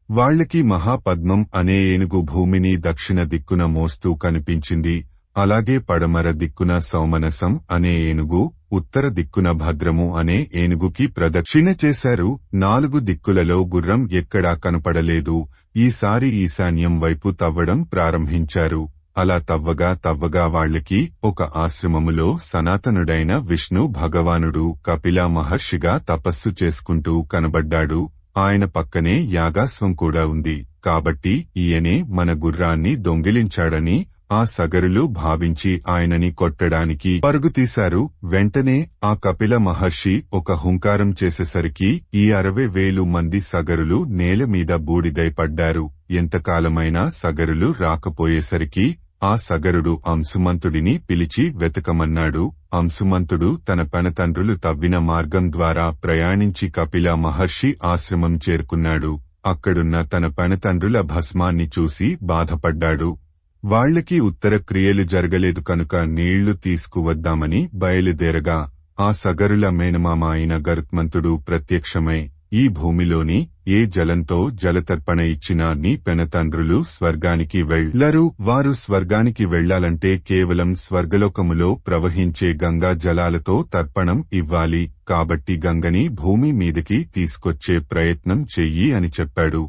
వాళ్లకి మహాపద్మం అనే ఏనుగు భూమిని దక్షిణ దిక్కున మోస్తూ కనిపించింది. అలాగే పడమర దిక్కున సౌమనసం అనే ఏనుగు, ఉత్తర దిక్కున భద్రము అనే ఏనుగుకి ప్రదక్షిణ చేశారు. 4 దిక్కులలో గుర్రం ఎక్కడా కనపడలేదు. ఈసారి ఈశాన్యం వైపు తవ్వడం ప్రారంభించారు. అలా తవ్వగా వాళ్లకి ఒక ఆశ్రమములో సనాతనుడైన విష్ణు భగవానుడు కపిల మహర్షిగా తపస్సు చేసుకుంటూ కనబడ్డాడు. ఆయన పక్కనే యాగాశ్వం కూడా ఉంది. కాబట్టి ఈయనే మన గుర్రాన్ని దొంగిలించాడని ఆ సగరులు భావించి ఆయనని కొట్టడానికి పరుగుతీశారు. వెంటనే ఆ కపిల మహర్షి ఒక హుంకారం చేసేసరికి ఈ 60,000 మంది సగరులు నేలమీద బూడిదై పడ్డారు. ఎంతకాలమైనా సగరులు రాకపోయేసరికి ఆ సగరుడు అంశుమంతుడిని పిలిచి వెతకమన్నాడు. అంశుమంతుడు తన పెనతండ్రులు తవ్విన మార్గం ద్వారా ప్రయాణించి కపిల మహర్షి ఆశ్రమం చేరుకున్నాడు. అక్కడున్న తన పెనతండ్రుల భస్మాన్ని చూసి బాధపడ్డాడు. వాళ్లకి ఉత్తర క్రియలు జరగలేదు కనుక నీళ్లు తీసుకువద్దామని బయలుదేరగా ఆ సగరుల మేనమామ అయిన గరుత్మంతుడు ప్రత్యక్షమై, ఈ భూమిలోని ఏ జలంతో జలతర్పణ ఇచ్చినా నీ పెనతండ్రులు స్వర్గానికి వెళ్లరు. వారు స్వర్గానికి వెళ్లాలంటే కేవలం స్వర్గలోకములో ప్రవహించే గంగా జలాలతో తర్పణం ఇవ్వాలి. కాబట్టి గంగని భూమి మీదకి తీసుకొచ్చే ప్రయత్నం చెయ్యి అని చెప్పాడు.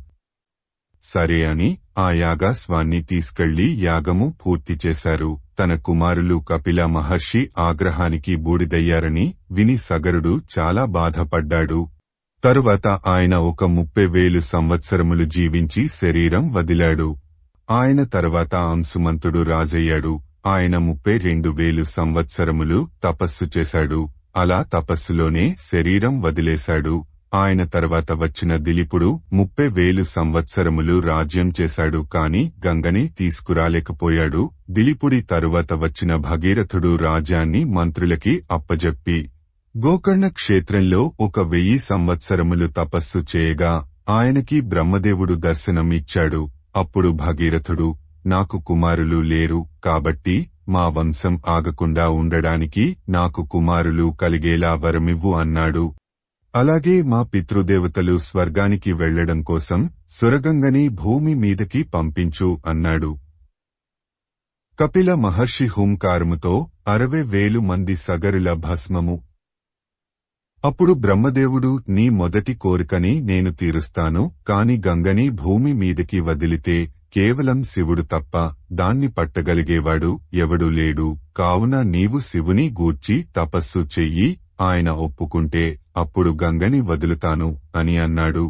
సరే అని ఆ యాగాశ్వాన్ని తీసుకెళ్లి యాగము పూర్తి చేశారు. తన కుమారులు కపిల మహర్షి ఆగ్రహానికి బూడిదయ్యారని విని సగరుడు చాలా బాధపడ్డాడు. తరువాత ఆయన ఒక 30,000 సంవత్సరములు జీవించి శరీరం వదిలాడు. ఆయన తర్వాత అంశుమంతుడు రాజయ్యాడు. ఆయన 32,000 సంవత్సరములు తపస్సు చేశాడు. అలా తపస్సులోనే శరీరం వదిలేశాడు. ఆయన తర్వాత వచ్చిన దిలీపుడు 30,000 సంవత్సరములు రాజ్యం చేశాడు. కాని గంగని తీసుకురాలేకపోయాడు. దిలీపుడి తరువాత వచ్చిన భగీరథుడు రాజ్యాన్ని మంత్రులకి అప్పజెప్పి గోకర్ణ క్షేత్రంలో 1,000 సంవత్సరములు తపస్సు చేయగా ఆయనకి బ్రహ్మదేవుడు దర్శనం ఇచ్చాడు. అప్పుడు భగీరథుడు, నాకు కుమారులు లేరు కాబట్టి మా వంశం ఆగకుండా ఉండడానికి నాకు కుమారులు కలిగేలా వరమివ్వు అన్నాడు. అలాగే మా పితృదేవతలు స్వర్గానికి వెళ్లడం కోసం సురగంగని భూమి మీదకి పంపించు అన్నాడు. కపిల మహర్షి హూంకారముతో 60,000 మంది సగరుల భస్మము. అప్పుడు బ్రహ్మదేవుడు, నీ మొదటి కోరికని నేను తీరుస్తాను. కాని గంగని భూమి మీదకి వదిలితే కేవలం శివుడు తప్ప దాన్ని పట్టగలిగేవాడు ఎవడూ లేడు. కావున నీవు శివుని గూర్చి తపస్సు చెయ్యి. ఆయన ఒప్పుకుంటే అప్పుడు గంగని వదులుతాను అని అన్నాడు.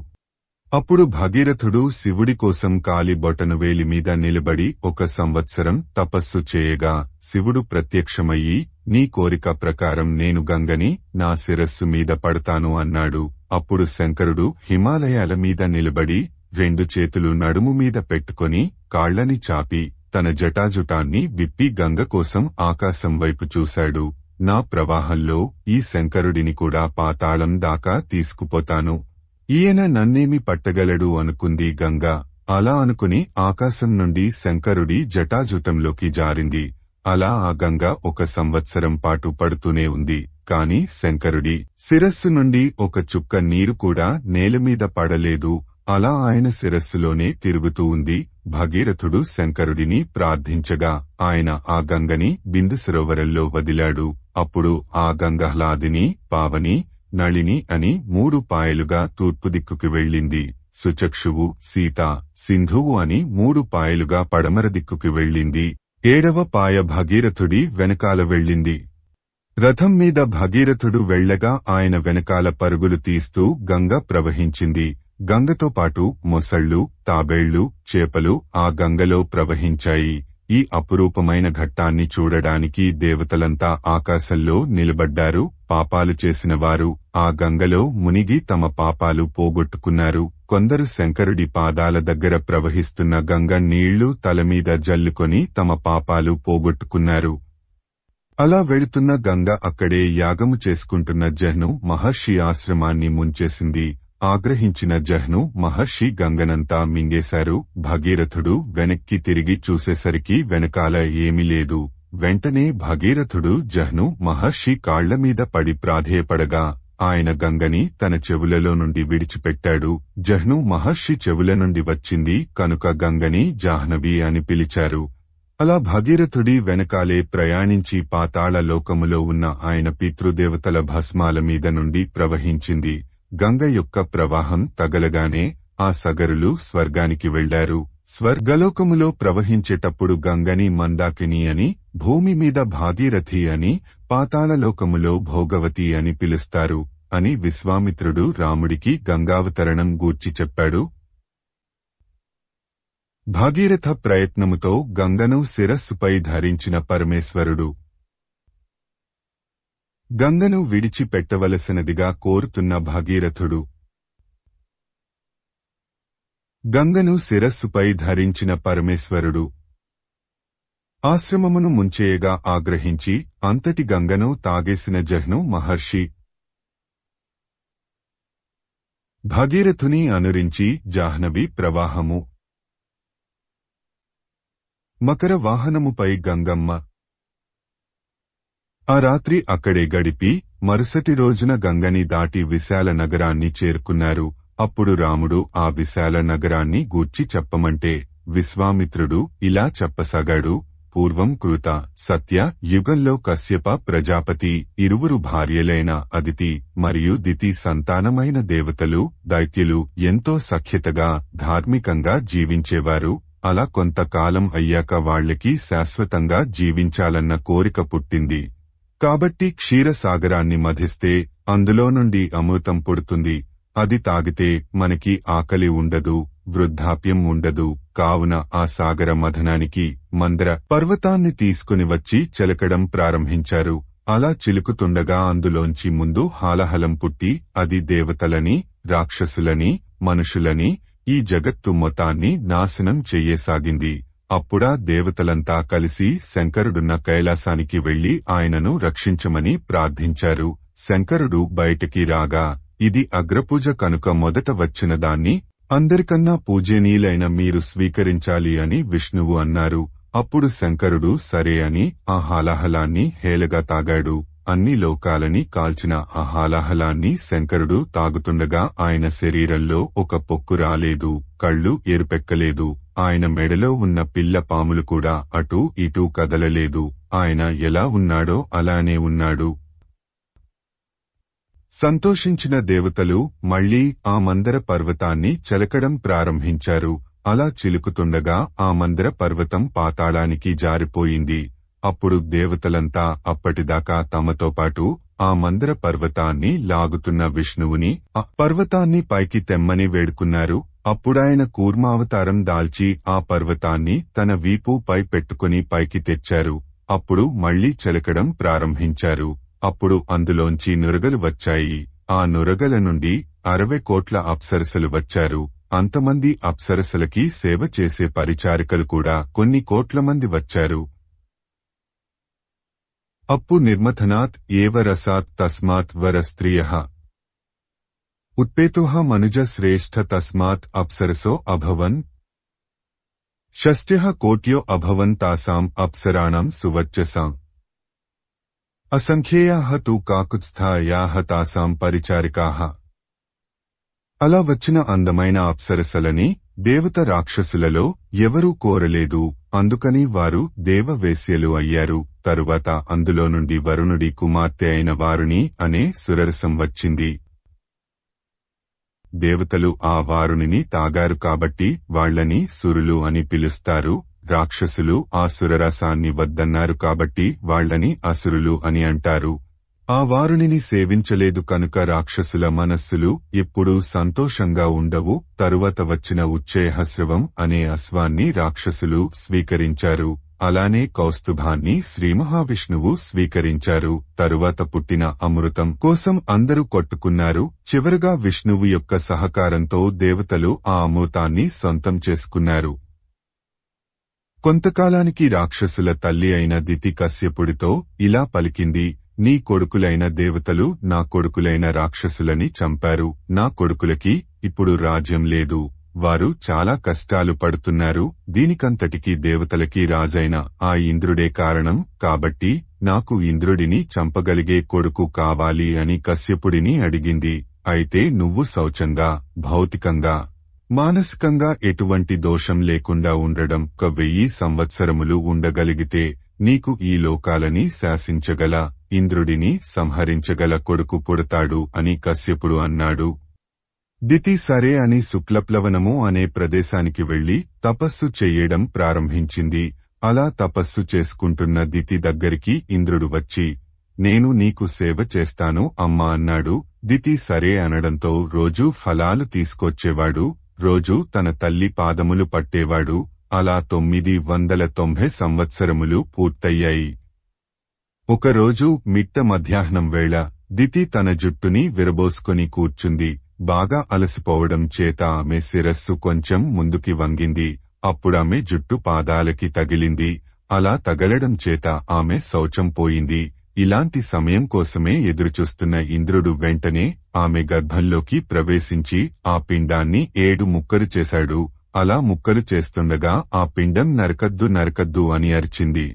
అప్పుడు భగీరథుడు శివుడి కోసం కాలి బొటనవేలి మీద నిలబడి 1 సంవత్సరం తపస్సు చేయగా శివుడు ప్రత్యక్షమయ్యి, నీ కోరిక ప్రకారం నేను గంగని నా శిరస్సు మీద పడతాను అన్నాడు. అప్పుడు శంకరుడు హిమాలయాల మీద నిలబడి 2 చేతులు నడుము మీద పెట్టుకొని కాళ్లని చాపి తన జటాజుటాన్ని విప్పి గంగ కోసం ఆకాశం వైపు చూశాడు. నా ప్రవాహంలో ఈ శంకరుడిని కూడా పాతాళం దాకా తీసుకుపోతాను. ఈయన నన్నేమి పట్టగలడు అనుకుంది గంగ. అలా అనుకుని ఆకాశం నుండి శంకరుడి జటాజుటంలోకి జారింది. అలా ఆ గంగ 1 సంవత్సరం పాటు పడుతూనే ఉంది. కాని శంకరుడి శిరస్సు నుండి ఒక చుక్క నీరు కూడా నేలమీద పడలేదు. అలా ఆయన శిరస్సులోనే తిరుగుతూ ఉంది. భగీరథుడు శంకరుడిని ప్రార్థించగా ఆయన ఆ గంగని బిందు సరోవరంలో వదిలాడు. అప్పుడు ఆ గంగ హ్లాదిని, పావని, నళిని అని 3 పాయలుగా తూర్పు దిక్కుకి వెళ్ళింది. సుచక్షువు, సీత, సింధువు అని 3 పాయలుగా పడమర దిక్కుకి వెళ్ళింది. 7వ పాయ భగీరథుడి వెనకాల వెళ్ళింది. రథం మీద భగీరథుడు వెళ్లగా ఆయన వెనకాల పరుగులు తీస్తూ గంగ ప్రవహించింది. గంగతో పాటు మొసళ్ళు, తాబేళ్లు, చేపలు ఆ గంగలో ప్రవహించాయి. ఈ అపురూపమైన ఘట్టాన్ని చూడడానికి దేవతలంతా ఆకాశంలో నిలబడ్డారు. పాపాలు చేసిన వారు ఆ గంగలో మునిగి తమ పాపాలు పోగొట్టుకున్నారు. కొందరు శంకరుడి పాదాల దగ్గర ప్రవహిస్తున్న గంగ నీళ్లు తలమీద జల్లుకొని తమ పాపాలు పోగొట్టుకున్నారు. అలా వెళుతున్న గంగ అక్కడే యాగము చేసుకుంటున్న జహ్ను మహర్షి ఆశ్రమాన్ని ముంచేసింది. ఆగ్రహించిన జహ్ను మహర్షి గంగనంతా మింగేశారు. భగీరథుడు వెనక్కి తిరిగి చూసేసరికి వెనకాల ఏమీ లేదు. వెంటనే భగీరథుడు జహ్ను మహర్షి కాళ్లమీద పడి ప్రాధేయపడగా ఆయన గంగని తన చెవులలో నుండి విడిచిపెట్టాడు. జహ్ను మహర్షి చెవుల నుండి వచ్చింది కనుక గంగని జాహ్నవి అని పిలిచారు. అలా భగీరథుడి వెనకాలే ప్రయాణించి పాతాళ లోకములో ఉన్న ఆయన పితృదేవతల భస్మాల మీద నుండి ప్రవహించింది. గంగ యొక్క ప్రవాహం తగలగానే ఆ సగరులు స్వర్గానికి వెళ్లారు. స్వర్గలోకములో ప్రవహించేటప్పుడు గంగని మందాకిని అని, భూమి మీద భాగీరథి అని, పాతాళలోకములో భోగవతి అని పిలుస్తారు అని విశ్వామిత్రుడు రాముడికి గంగావతరణం గూర్చి చెప్పాడు. భాగీరథ ప్రయత్నముతో గంగను శిరస్సుపై ధరించిన పరమేశ్వరుడు గంగను విడిచిపెట్టవలసినదిగా కోరుతున్న భాగీరథుడు గంగను శిరస్సుపై ధరించిన పరమేశ్వరుడు ఆశ్రమమును ముంచేయగా ఆగ్రహించి అంతటి గంగను తాగేసిన జహ్ను మహర్షి భగీరథుని అనురించి జాహ్నవి ప్రవాహము మకర వాహనముపై గంగమ్మ ఆ రాత్రి అక్కడే గడిపి మరుసటి రోజున గంగని దాటి విశాల నగరాన్ని చేరుకున్నారు. అప్పుడు రాముడు ఆ విశాల నగరాన్ని గూర్చి చెప్పమంటే విశ్వామిత్రుడు ఇలా చెప్పసాగాడు. పూర్వం కృత సత్య యుగంలో కశ్యప ప్రజాపతి ఇరువురు భార్యలైన అదితి మరియు దితి సంతానమైన దేవతలు దైత్యులు ఎంతో సఖ్యతగా ధార్మికంగా జీవించేవారు. అలా కొంతకాలం అయ్యాక వాళ్లకి శాశ్వతంగా జీవించాలన్న కోరిక పుట్టింది. కాబట్టి క్షీరసాగరాన్ని మధిస్తే అందులో నుండి అమృతం పుడుతుంది. అది తాగితే మనకి ఆకలి ఉండదు, వృద్ధాప్యం ఉండదు. కావున ఆ సాగర మథనానికి మందర పర్వతాన్ని తీసుకుని వచ్చి చిలకడం ప్రారంభించారు. అలా చిలుకుతుండగా అందులోంచి ముందు హాలహలం పుట్టి అది దేవతలని, రాక్షసులని, మనుషులని, ఈ జగత్తు మొత్తాన్ని నాశనం చెయ్యసాగింది. అప్పుడా దేవతలంతా కలిసి శంకరుడున్న కైలాసానికి వెళ్లి ఆయనను రక్షించమని ప్రార్థించారు. శంకరుడు బయటికి రాగా ఇది అగ్రపూజ కనుక మొదట వచ్చిన దాన్ని అందరికన్నా పూజనీయులైన మీరు స్వీకరించాలి అని విష్ణువు అన్నారు. అప్పుడు శంకరుడు సరే అని ఆ హాలాహలాన్ని హేళగా తాగాడు. అన్ని లోకాలని కాల్చిన ఆ హాలాహలాన్ని శంకరుడు తాగుతుండగా ఆయన శరీరంలో ఒక పొక్కు రాలేదు, కళ్ళు ఎరుపెక్కలేదు. ఆయన మెడలో ఉన్న పిల్ల పాములు కూడా అటూ ఇటూ కదలలేదు. ఆయన ఎలా ఉన్నాడో అలానే ఉన్నాడు. సంతోషించిన దేవతలు మళ్లీ ఆ మందర పర్వతాన్ని చెలకడం ప్రారంభించారు. అలా చిలుకుతుండగా ఆ మందర పర్వతం పాతాళానికి జారిపోయింది. అప్పుడు దేవతలంతా అప్పటిదాకా తమతో పాటు ఆ మందర పర్వతాన్ని లాగుతున్న విష్ణువుని ఆ పర్వతాన్ని పైకి తెమ్మని వేడుకున్నారు. అప్పుడాయన కూర్మావతారం దాల్చి ఆ పర్వతాన్ని తన వీపుపై పెట్టుకుని పైకి తెచ్చారు. అప్పుడు మళ్లీ చెలకడం ప్రారంభించారు. అప్పుడు అందులోంచి నురగలు వచ్చాయి. ఆ నురగల నుండి 60 కోట్ల అప్సరసలు వచ్చారు. అంతమంది అప్సరసలకి సేవ చేసే పరిచారికలు కూడా కొన్ని కోట్ల మంది వచ్చారు. అప్పు నిర్మథనాత్ ఏవ రసాత్ తస్మాత్ వరస్త్రియః ఉత్పేతుః మనుజ శ్రేష్ఠ తస్మాత్ అప్సరసో అభవన్ షష్ట్యః కోట్యో అభవన్ తాసాం అప్సరాణం సువర్చసాం అసంఖ్యేయాః తు కాకుత్స్థాయాః తాసాం పరిచారికాః. అలా వచ్చిన అందమైన అప్సరసలని దేవత రాక్షసులలో ఎవరూ కోరలేదు. అందుకని వారు దేవవేశ్యలు అయ్యారు. తరువాత అందులో నుండి వరుణుడి కుమార్తె అయిన వారుణి అనే సురరసం వచ్చింది. దేవతలు ఆ వారుణిని తాగారు కాబట్టి వాళ్లని సురులు అని పిలుస్తారు. రాక్షసులు ఆ సురరసాన్ని వద్దన్నారు కాబట్టి వాళ్లని అసురులు అని అంటారు. ఆ వారుణిని సేవించలేదు కనుక రాక్షసుల మనస్సులు ఎప్పుడూ సంతోషంగా ఉండవు. తరువాత వచ్చిన ఉచ్చేహస్రవం అనే అశ్వాన్ని రాక్షసులు స్వీకరించారు. అలానే కౌస్తుభాన్ని శ్రీమహావిష్ణువు స్వీకరించారు. తరువాత పుట్టిన అమృతం కోసం అందరూ కొట్టుకున్నారు. చివరగా విష్ణువు యొక్క సహకారంతో దేవతలు ఆ అమృతాన్ని సొంతం చేసుకున్నారు. కొంతకాలానికి రాక్షసుల తల్లి అయిన దితి కశ్యపుడితో ఇలా పలికింది, నీ కొడుకులైన దేవతలు నా కొడుకులైన రాక్షసులని చంపారు. నా కొడుకులకి ఇప్పుడు రాజ్యం లేదు. వారు చాలా కష్టాలు పడుతున్నారు. దీనికంతటికీ దేవతలకి రాజైన ఆ ఇంద్రుడే కారణం. కాబట్టి నాకు ఇంద్రుడిని చంపగలిగే కొడుకు కావాలి అని కశ్యపుడిని అడిగింది. అయితే నువ్వు శౌచంగా, భౌతికంగా, మానసికంగా ఎటువంటి దోషం లేకుండా ఉండడం 1000 సంవత్సరములు ఉండగలిగితే నీకు ఈ లోకాలని శాసించగల, ఇంద్రుడిని సంహరించగల కొడుకు పుడతాడు అని కశ్యపుడు అన్నాడు. దితి సరే అని శుక్లప్లవనము అనే ప్రదేశానికి వెళ్లి తపస్సు చెయ్యడం ప్రారంభించింది. అలా తపస్సు చేసుకుంటున్న దితి దగ్గరికి ఇంద్రుడు వచ్చి, నేను నీకు సేవ చేస్తాను అమ్మా అన్నాడు. దితి సరే అనడంతో రోజూ ఫలాలు తీసుకొచ్చేవాడు. రోజూ తన తల్లి పాదములు పట్టేవాడు. అలా 990 సంవత్సరములు పూర్తయ్యాయి. ఒకరోజు మిట్ట మధ్యాహ్నం వేళ దితి తన జుట్టుని విరబోసుకొని కూర్చుంది. బాగా అలసిపోవడం చేత ఆమె శిరస్సు కొంచెం ముందుకి వంగింది. అప్పుడామె జుట్టు పాదాలకి తగిలింది. అలా తగలడం చేత ఆమె శౌచం పోయింది. ఇలాంటి సమయం కోసమే ఎదురుచూస్తున్న ఇంద్రుడు వెంటనే ఆమె గర్భంలోకి ప్రవేశించి ఆ పిండాన్ని 7 ముక్కలు చేశాడు. అలా ముక్కలు చేస్తుండగా ఆ పిండం నరకద్దు నరకద్దు అని అరిచింది.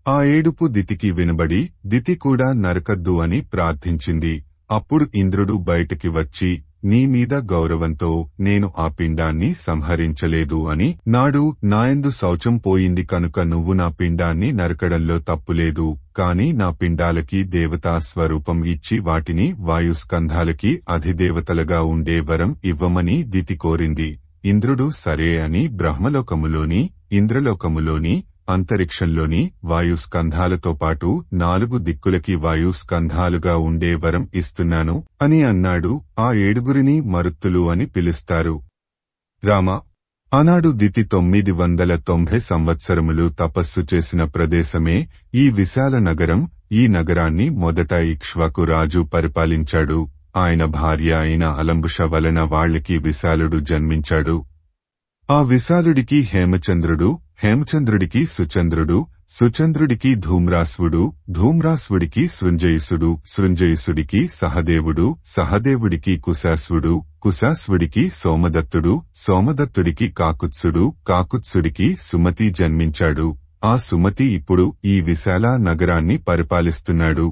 ఆ ఏడుపు దితికి వినబడి దితి కూడా నరకద్దు అని ప్రార్థించింది. అప్పుడు ఇంద్రుడు బయటికి వచ్చి, నీ మీద గౌరవంతో నేను ఆ పిండాన్ని సంహరించలేదు అని నాడు నాయందు శౌచం పోయింది కనుక నువ్వు నా పిండాన్ని నరకడంలో తప్పులేదు. కాని నా పిండాలకి దేవతా స్వరూపం ఇచ్చి వాటిని వాయుస్కంధాలకి అధిదేవతలుగా ఉండే వరం ఇవ్వమని దితి కోరింది. ఇంద్రుడు సరే అని బ్రహ్మలోకములోని, ఇంద్రలోకములోని, అంతరిక్షంలోని వాయుస్కంధాలతో పాటు 4 దిక్కులకి వాయుస్కంధాలుగా ఉండే వరం ఇస్తున్నాను అని అన్నాడు. ఆ 7గురిని మరుత్తులు అని పిలుస్తారు. రామ ఆనాడు దితి 990 సంవత్సరములు తపస్సు చేసిన ప్రదేశమే ఈ విశాల నగరం. ఈ నగరాన్ని మొదట ఇక్ష్వాకు రాజు పరిపాలించాడు. ఆయన భార్య అయిన అలంబుష వలన వాళ్లకి విశాలుడు జన్మించాడు. ఆ విశాలుడికి హేమచంద్రుడు, హేమచంద్రుడికి సుచంద్రుడు, సుచంద్రుడికి ధూమ్రాస్వుడు, ధూమ్రాస్వుడికి సృంజయుసుడు, సృంజయుసుడికి సహదేవుడు, సహదేవుడికి కుశాస్వుడు, కుశాస్వుడికి సోమదత్తుడు, సోమదత్తుడికి కాకుత్సుడు, కాకుత్సుడికి సుమతి జన్మించాడు. ఆ సుమతి ఇప్పుడు ఈ విశాల నగరాన్ని పరిపాలిస్తున్నాడు.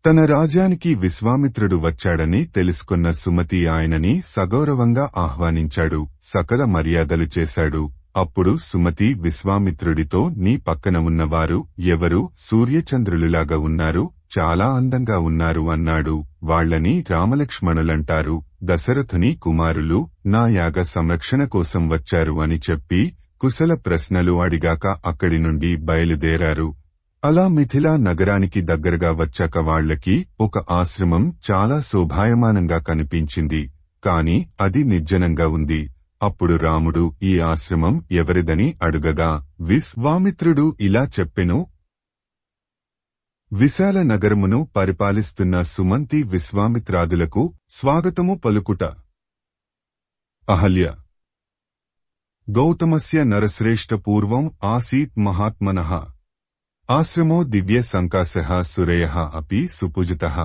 తన రాజ్యానికి విశ్వామిత్రుడు వచ్చాడని తెలుసుకున్న సుమతి ఆయనని సగౌరవంగా ఆహ్వానించాడు. సకల మర్యాదలు చేశాడు. అప్పుడు సుమతి విశ్వామిత్రుడితో, నీ పక్కన ఉన్నవారు ఎవరు? సూర్యచంద్రులులాగా ఉన్నారు, చాలా అందంగా ఉన్నారు అన్నాడు. వాళ్లని రామలక్ష్మణులంటారు. దశరథుని కుమారులు, నా యాగ సంరక్షణ కోసం వచ్చారు అని చెప్పి కుశల ప్రశ్నలు అడిగాక అక్కడి నుండి బయలుదేరారు. అలా మిథిలా నగరానికి దగ్గరగా వచ్చాక వాళ్లకి ఒక ఆశ్రమం చాలా శోభాయమానంగా కనిపించింది. కాని అది నిర్జనంగా ఉంది. అప్పుడు రాముడు ఈ ఆశ్రమం ఎవరిదని అడుగగా విశ్వామిత్రుడు ఇలా చెప్పెను. విశాల నగరమును పరిపాలిస్తున్న సుమంతి విశ్వామిత్రాదులకు స్వాగతము పలుకుట. అహల్య గౌతమస్య నరశ్రేష్ఠ పూర్వం ఆసీత్ మహాత్మనః ఆశ్రమో దివ్య సంకాశః సురేయః అపి సుపూజితః.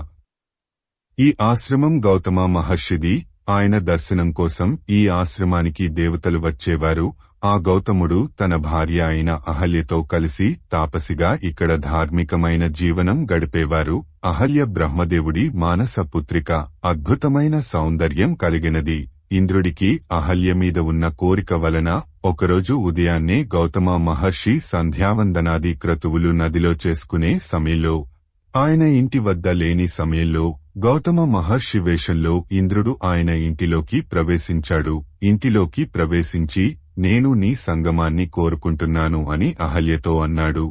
ఈ ఆశ్రమం గౌతమ మహర్షిది. ఆయన దర్శనం కోసం ఈ ఆశ్రమానికి దేవతలు వచ్చేవారు. ఆ గౌతముడు తన భార్య అయిన అహల్యతో కలిసి తాపసిగా ఇక్కడ ధార్మికమైన జీవనం గడిపేవారు. అహల్య బ్రహ్మదేవుడి మానస పుత్రిక. అద్భుతమైన సౌందర్యం కలిగినది. ఇంద్రుడికి అహల్య మీద ఉన్న కోరిక వలన ఒకరోజు ఉదయాన్నే గౌతమ మహర్షి సంధ్యావందనాది క్రతువులు నదిలో చేసుకునే సమయంలో, ఆయన ఇంటి వద్ద లేని సమయంలో గౌతమ మహర్షి వేషంలో ఇంద్రుడు ఆయన ఇంటిలోకి ప్రవేశించాడు. ఇంటిలోకి ప్రవేశించి, నేను నీ సంగమాన్ని కోరుకుంటున్నాను అని అహల్యతో అన్నాడు.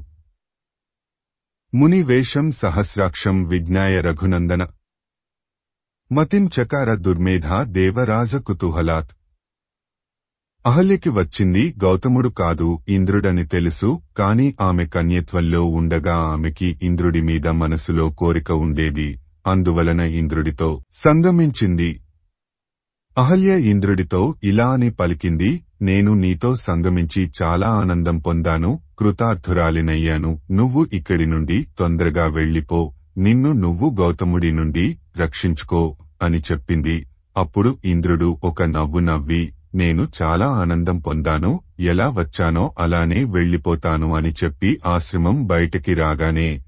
ముని వేషం సహస్రాక్షం విజ్ఞాయ రఘునందన మతిం చకార దుర్మేధ దేవరాజ కుతూహలాత్. అహల్యకి వచ్చింది గౌతముడు కాదు, ఇంద్రుడని తెలుసు. కాని ఆమె కన్యత్వంలో ఉండగా ఆమెకి ఇంద్రుడి మీద మనసులో కోరిక ఉండేది. అందువలన ఇంద్రుడితో సంగమించింది. అహల్య ఇంద్రుడితో ఇలా అని పలికింది, నేను నీతో సంగమించి చాలా ఆనందం పొందాను, కృతార్థురాలినయ్యాను. నువ్వు ఇక్కడి నుండి తొందరగా వెళ్ళిపో, నిన్ను నువ్వు గౌతముడి నుండి రక్షించుకో అని చెప్పింది. అప్పుడు ఇంద్రుడు ఒక నవ్వు నవ్వి, నేను చాలా ఆనందం పొందాను, ఎలా వచ్చానో అలానే వెళ్ళిపోతాను అని చెప్పి ఆశ్రమం బయటికి రాగానే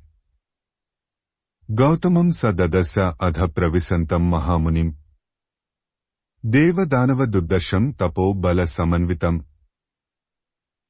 గౌతమం సదదశ అధ ప్రవిశంతం మహామునిం దేవదానవ దుర్దర్శం తపో బల సమన్వితం.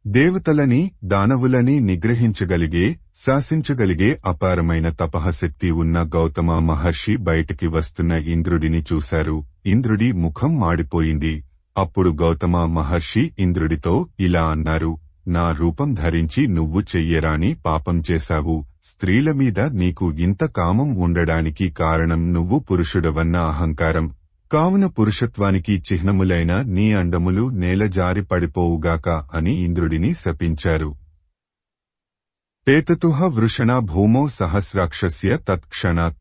దేవతలని దానవులని నిగ్రహించగలిగే శాసించగలిగే అపారమైన తపఃశక్తి ఉన్న గౌతమ మహర్షి బయటికి వస్తున్న ఇంద్రుడిని చూశారు. ఇంద్రుడి ముఖం మాడిపోయింది. అప్పుడు గౌతమ మహర్షి ఇంద్రుడితో ఇలా అన్నారు, నా రూపం ధరించి నువ్వు చెయ్యరాని పాపం చేశావు. స్త్రీల మీద నీకు ఇంత కామం ఉండడానికి కారణం నువ్వు పురుషుడవన్న అహంకారం. కావున పురుషత్వానికి చిహ్నములైన నీ అండములు నేలజారి పడిపోవుగాక అని ఇంద్రుడిని శపించారు. పేతతుః వృషణా భూమో సహస్రాక్షస్య తత్క్షణాత్.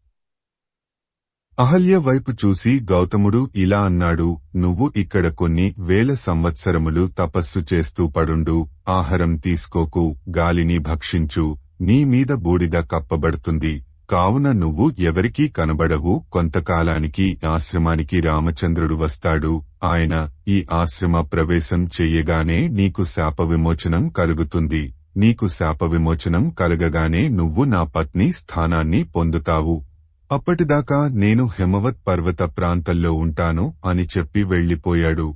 అహల్య వైపు చూసి గౌతముడు ఇలా అన్నాడు, నువ్వు ఇక్కడ కొన్ని వేల సంవత్సరములు తపస్సు చేస్తూ పడుండు, ఆహారం తీసుకోకు, గాలిని భక్షించు, నీ మీద బూడిద కప్పబడుతుంది. కావున నువ్వు ఎవరికీ కనబడవు. కొంతకాలానికి ఆశ్రమానికి రామచంద్రుడు వస్తాడు. ఆయన ఈ ఆశ్రమ ప్రవేశం చెయ్యగానే నీకు శాప విమోచనం కలుగుతుంది. నీకు శాప విమోచనం కలగగానే నువ్వు నా పత్ని స్థానాన్ని పొందుతావు. అప్పటిదాకా నేను హిమవత్ పర్వత ప్రాంతంలో ఉంటాను అని చెప్పి వెళ్లిపోయాడు.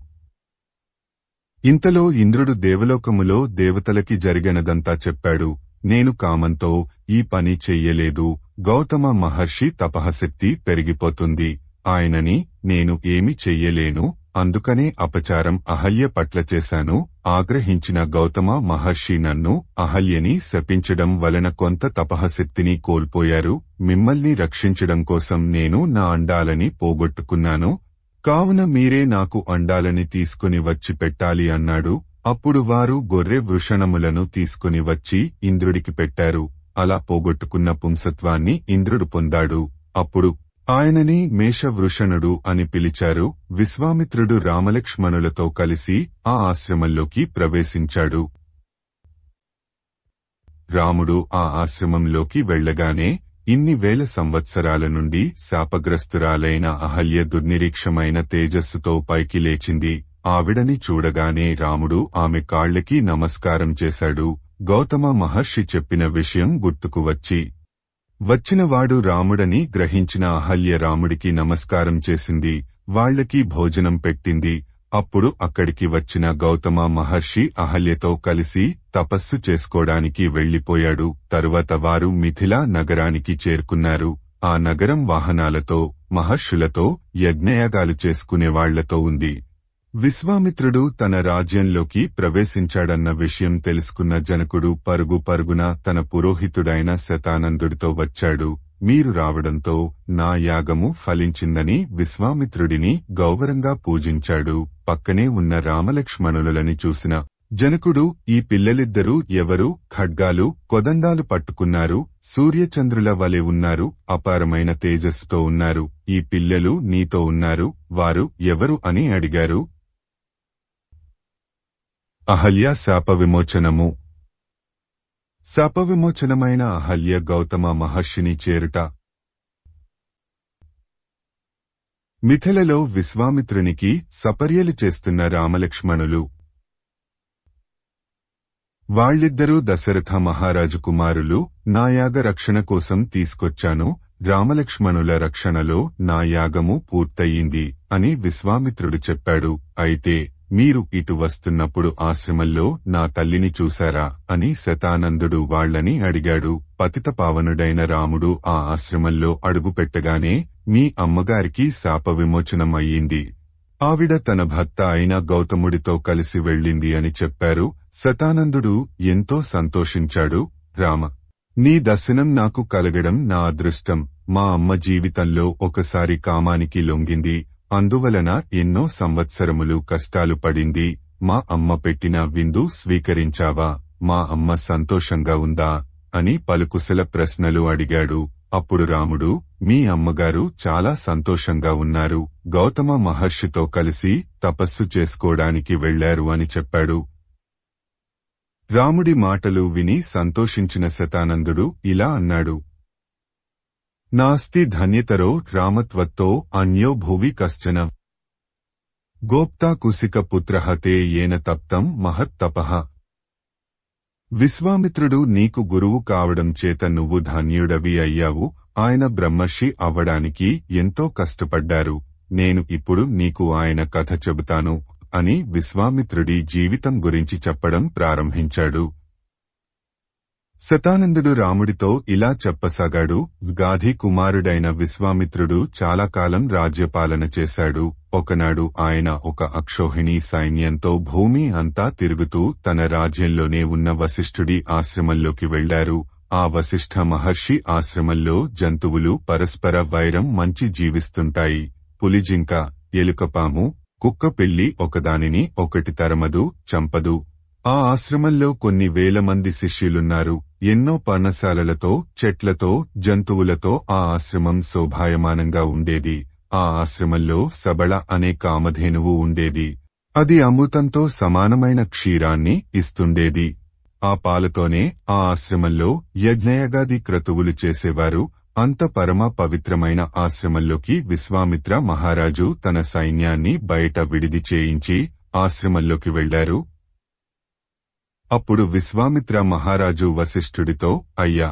ఇంతలో ఇంద్రుడు దేవలోకములో దేవతలకి జరిగినదంతా చెప్పాడు. నేను కామంతో ఈ పని చెయ్యలేదు. గౌతమ మహర్షి తపఃశక్తి పెరిగిపోతుంది. ఆయనని నేను ఏమి చెయ్యలేను. అందుకనే అపచారం అహల్య పట్ల చేశాను. ఆగ్రహించిన గౌతమ మహర్షి నన్ను అహల్యని శపించడం వలన కొంత తపఃశక్తిని కోల్పోయారు. మిమ్మల్ని రక్షించడం కోసం నేను నా అండాలని పోగొట్టుకున్నాను. కావున మీరే నాకు అండాలని తీసుకుని వచ్చి పెట్టాలి అన్నాడు. అప్పుడు వారు గొర్రె వృషణములను తీసుకుని వచ్చి ఇంద్రుడికి పెట్టారు. అలా పోగొట్టుకున్న పుంసత్వాన్ని ఇంద్రుడు పొందాడు. అప్పుడు ఆయనని మేషవృషణుడు అని పిలిచారు. విశ్వామిత్రుడు రామలక్ష్మణులతో కలిసి ఆ ఆశ్రమంలోకి ప్రవేశించాడు. రాముడు ఆ ఆశ్రమంలోకి వెళ్లగానే ఇన్ని వేల సంవత్సరాల నుండి శాపగ్రస్తురాలైన అహల్య దుర్నిరీక్షమైన తేజస్సుతో పైకి లేచింది. ఆవిడని చూడగానే రాముడు ఆమె కాళ్లకి నమస్కారం చేశాడు. గౌతమ మహర్షి చెప్పిన విషయం గుర్తుకు వచ్చినవాడు రాముడని గ్రహించిన అహల్య రాముడికి నమస్కారం చేసింది. వాళ్లకి భోజనం పెట్టింది. అప్పుడు అక్కడికి వచ్చిన గౌతమ మహర్షి అహల్యతో కలిసి తపస్సు చేసుకోవడానికి వెళ్లిపోయాడు. తరువాత వారు మిథిలా నగరానికి చేరుకున్నారు. ఆ నగరం వాహనాలతో, మహర్షులతో, యజ్ఞయాగాలు చేసుకునేవాళ్లతో ఉంది. విశ్వామిత్రుడు తన రాజ్యంలోకి ప్రవేశించాడన్న విషయం తెలుసుకున్న జనకుడు పరుగు పరుగున తన పురోహితుడైన శతానందుడితో వచ్చాడు. మీరు రావడంతో నా యాగము ఫలించిందని విశ్వామిత్రుడిని గౌరవంగా పూజించాడు. పక్కనే ఉన్న రామలక్ష్మణులని చూసిన జనకుడు, ఈ పిల్లలిద్దరూ ఎవరు? ఖడ్గాలు, కొదండాలు పట్టుకున్నారు. సూర్యచంద్రుల వలె ఉన్నారు. అపారమైన తేజస్సుతో ఉన్నారు. ఈ పిల్లలు నీతో ఉన్నారు. వారు ఎవరు అని అడిగారు. అహల్య శాప విమోచనము. శాప విమోచనమైన అహల్య గౌతమ మహర్షిని చేరుట. మిథిలలో విశ్వామిత్రునికి సపర్యలు చేస్తున్న రామలక్ష్మణులు. వాళ్ళిద్దరూ దశరథ మహారాజు కుమారులు. నా యాగ రక్షణ కోసం తీసుకొచ్చాను. రామలక్ష్మణుల రక్షణలో నా యాగము పూర్తయింది అని విశ్వామిత్రుడు చెప్పాడు. అయితే మీరు ఇటు వస్తున్నప్పుడు ఆశ్రమంలో నా తల్లిని చూశారా అని శతానందుడు వాళ్లని అడిగాడు. పతితపావనుడైన రాముడు ఆ ఆశ్రమంలో అడుగుపెట్టగానే మీ అమ్మగారికి శాప విమోచనం అయ్యింది. ఆవిడ తన భర్త అయిన గౌతముడితో కలిసి వెళ్ళింది అని చెప్పారు. శతానందుడు ఎంతో సంతోషించాడు. రామ, నీ దర్శనం నాకు కలగడం నా అదృష్టం. మా అమ్మ జీవితంలో ఒకసారి కామానికి లొంగింది. అందువలన ఎన్నో సంవత్సరములు కష్టాలు పడింది. మా అమ్మ పెట్టిన విందు స్వీకరించావా? మా అమ్మ సంతోషంగా ఉందా అని పలుకుశల ప్రశ్నలు అడిగాడు. అప్పుడు రాముడు, మీ అమ్మగారు చాలా సంతోషంగా ఉన్నారు. గౌతమ మహర్షితో కలిసి తపస్సు చేసుకోవడానికి వెళ్లారు అని చెప్పాడు. రాముడి మాటలు విని సంతోషించిన శతానందుడు ఇలా అన్నాడు. నాస్తి ధన్యతరో రామత్వత్తో అన్యో భువి కశ్చన. గోప్తా కుసిక పుత్రః తే ఏన తప్తం మహత్తపః. విశ్వామిత్రుడు నీకు గురువు కావడం చేత నువ్వు ధన్యుడవి అయ్యావు. ఆయన బ్రహ్మర్షి అవ్వడానికి ఎంతో కష్టపడ్డారు. నేను ఇప్పుడు నీకు ఆయన కథ చెబుతాను అని విశ్వామిత్రుడి జీవితం గురించి చెప్పడం ప్రారంభించాడు. శతానందుడు రాముడితో ఇలా చెప్పసాగాడు. గాధి కుమారుడైన విశ్వామిత్రుడు చాలా కాలం రాజ్యపాలన చేశాడు. ఒకనాడు ఆయన ఒక అక్షోహిణీ సైన్యంతో భూమి అంతా తిరుగుతూ తన రాజ్యంలోనే ఉన్న వశిష్ఠుడి ఆశ్రమంలోకి వెళ్లారు. ఆ వశిష్ఠ మహర్షి ఆశ్రమంలో జంతువులు పరస్పర వైరం మంచి జీవిస్తుంటాయి. పులిజింక, ఎలుకపాము, కుక్కపిల్లి ఒకదానిని ఒకటి తరమదు, చంపదు. ఆ ఆశ్రమంలో కొన్ని వేల మంది శిష్యులున్నారు. ఎన్నో పర్ణశాలలతో, చెట్లతో, జంతువులతో ఆ ఆశ్రమం శోభాయమానంగా ఉండేది. ఆ ఆశ్రమంలో సబళ అనే కామధేనువు ఉండేది. అది అమృతంతో సమానమైన క్షీరాన్ని ఇస్తుండేది. ఆ పాలతోనే ఆ ఆశ్రమంలో యజ్ఞయాగాది క్రతువులు చేసేవారు. అంత పరమ పవిత్రమైన ఆశ్రమంలోకి విశ్వామిత్ర మహారాజు తన సైన్యాన్ని బయట విడిది చేయించి ఆశ్రమంలోకి వెళ్లారు. అప్పుడు విశ్వామిత్ర మహారాజు వశిష్ఠుడితో, అయ్యా,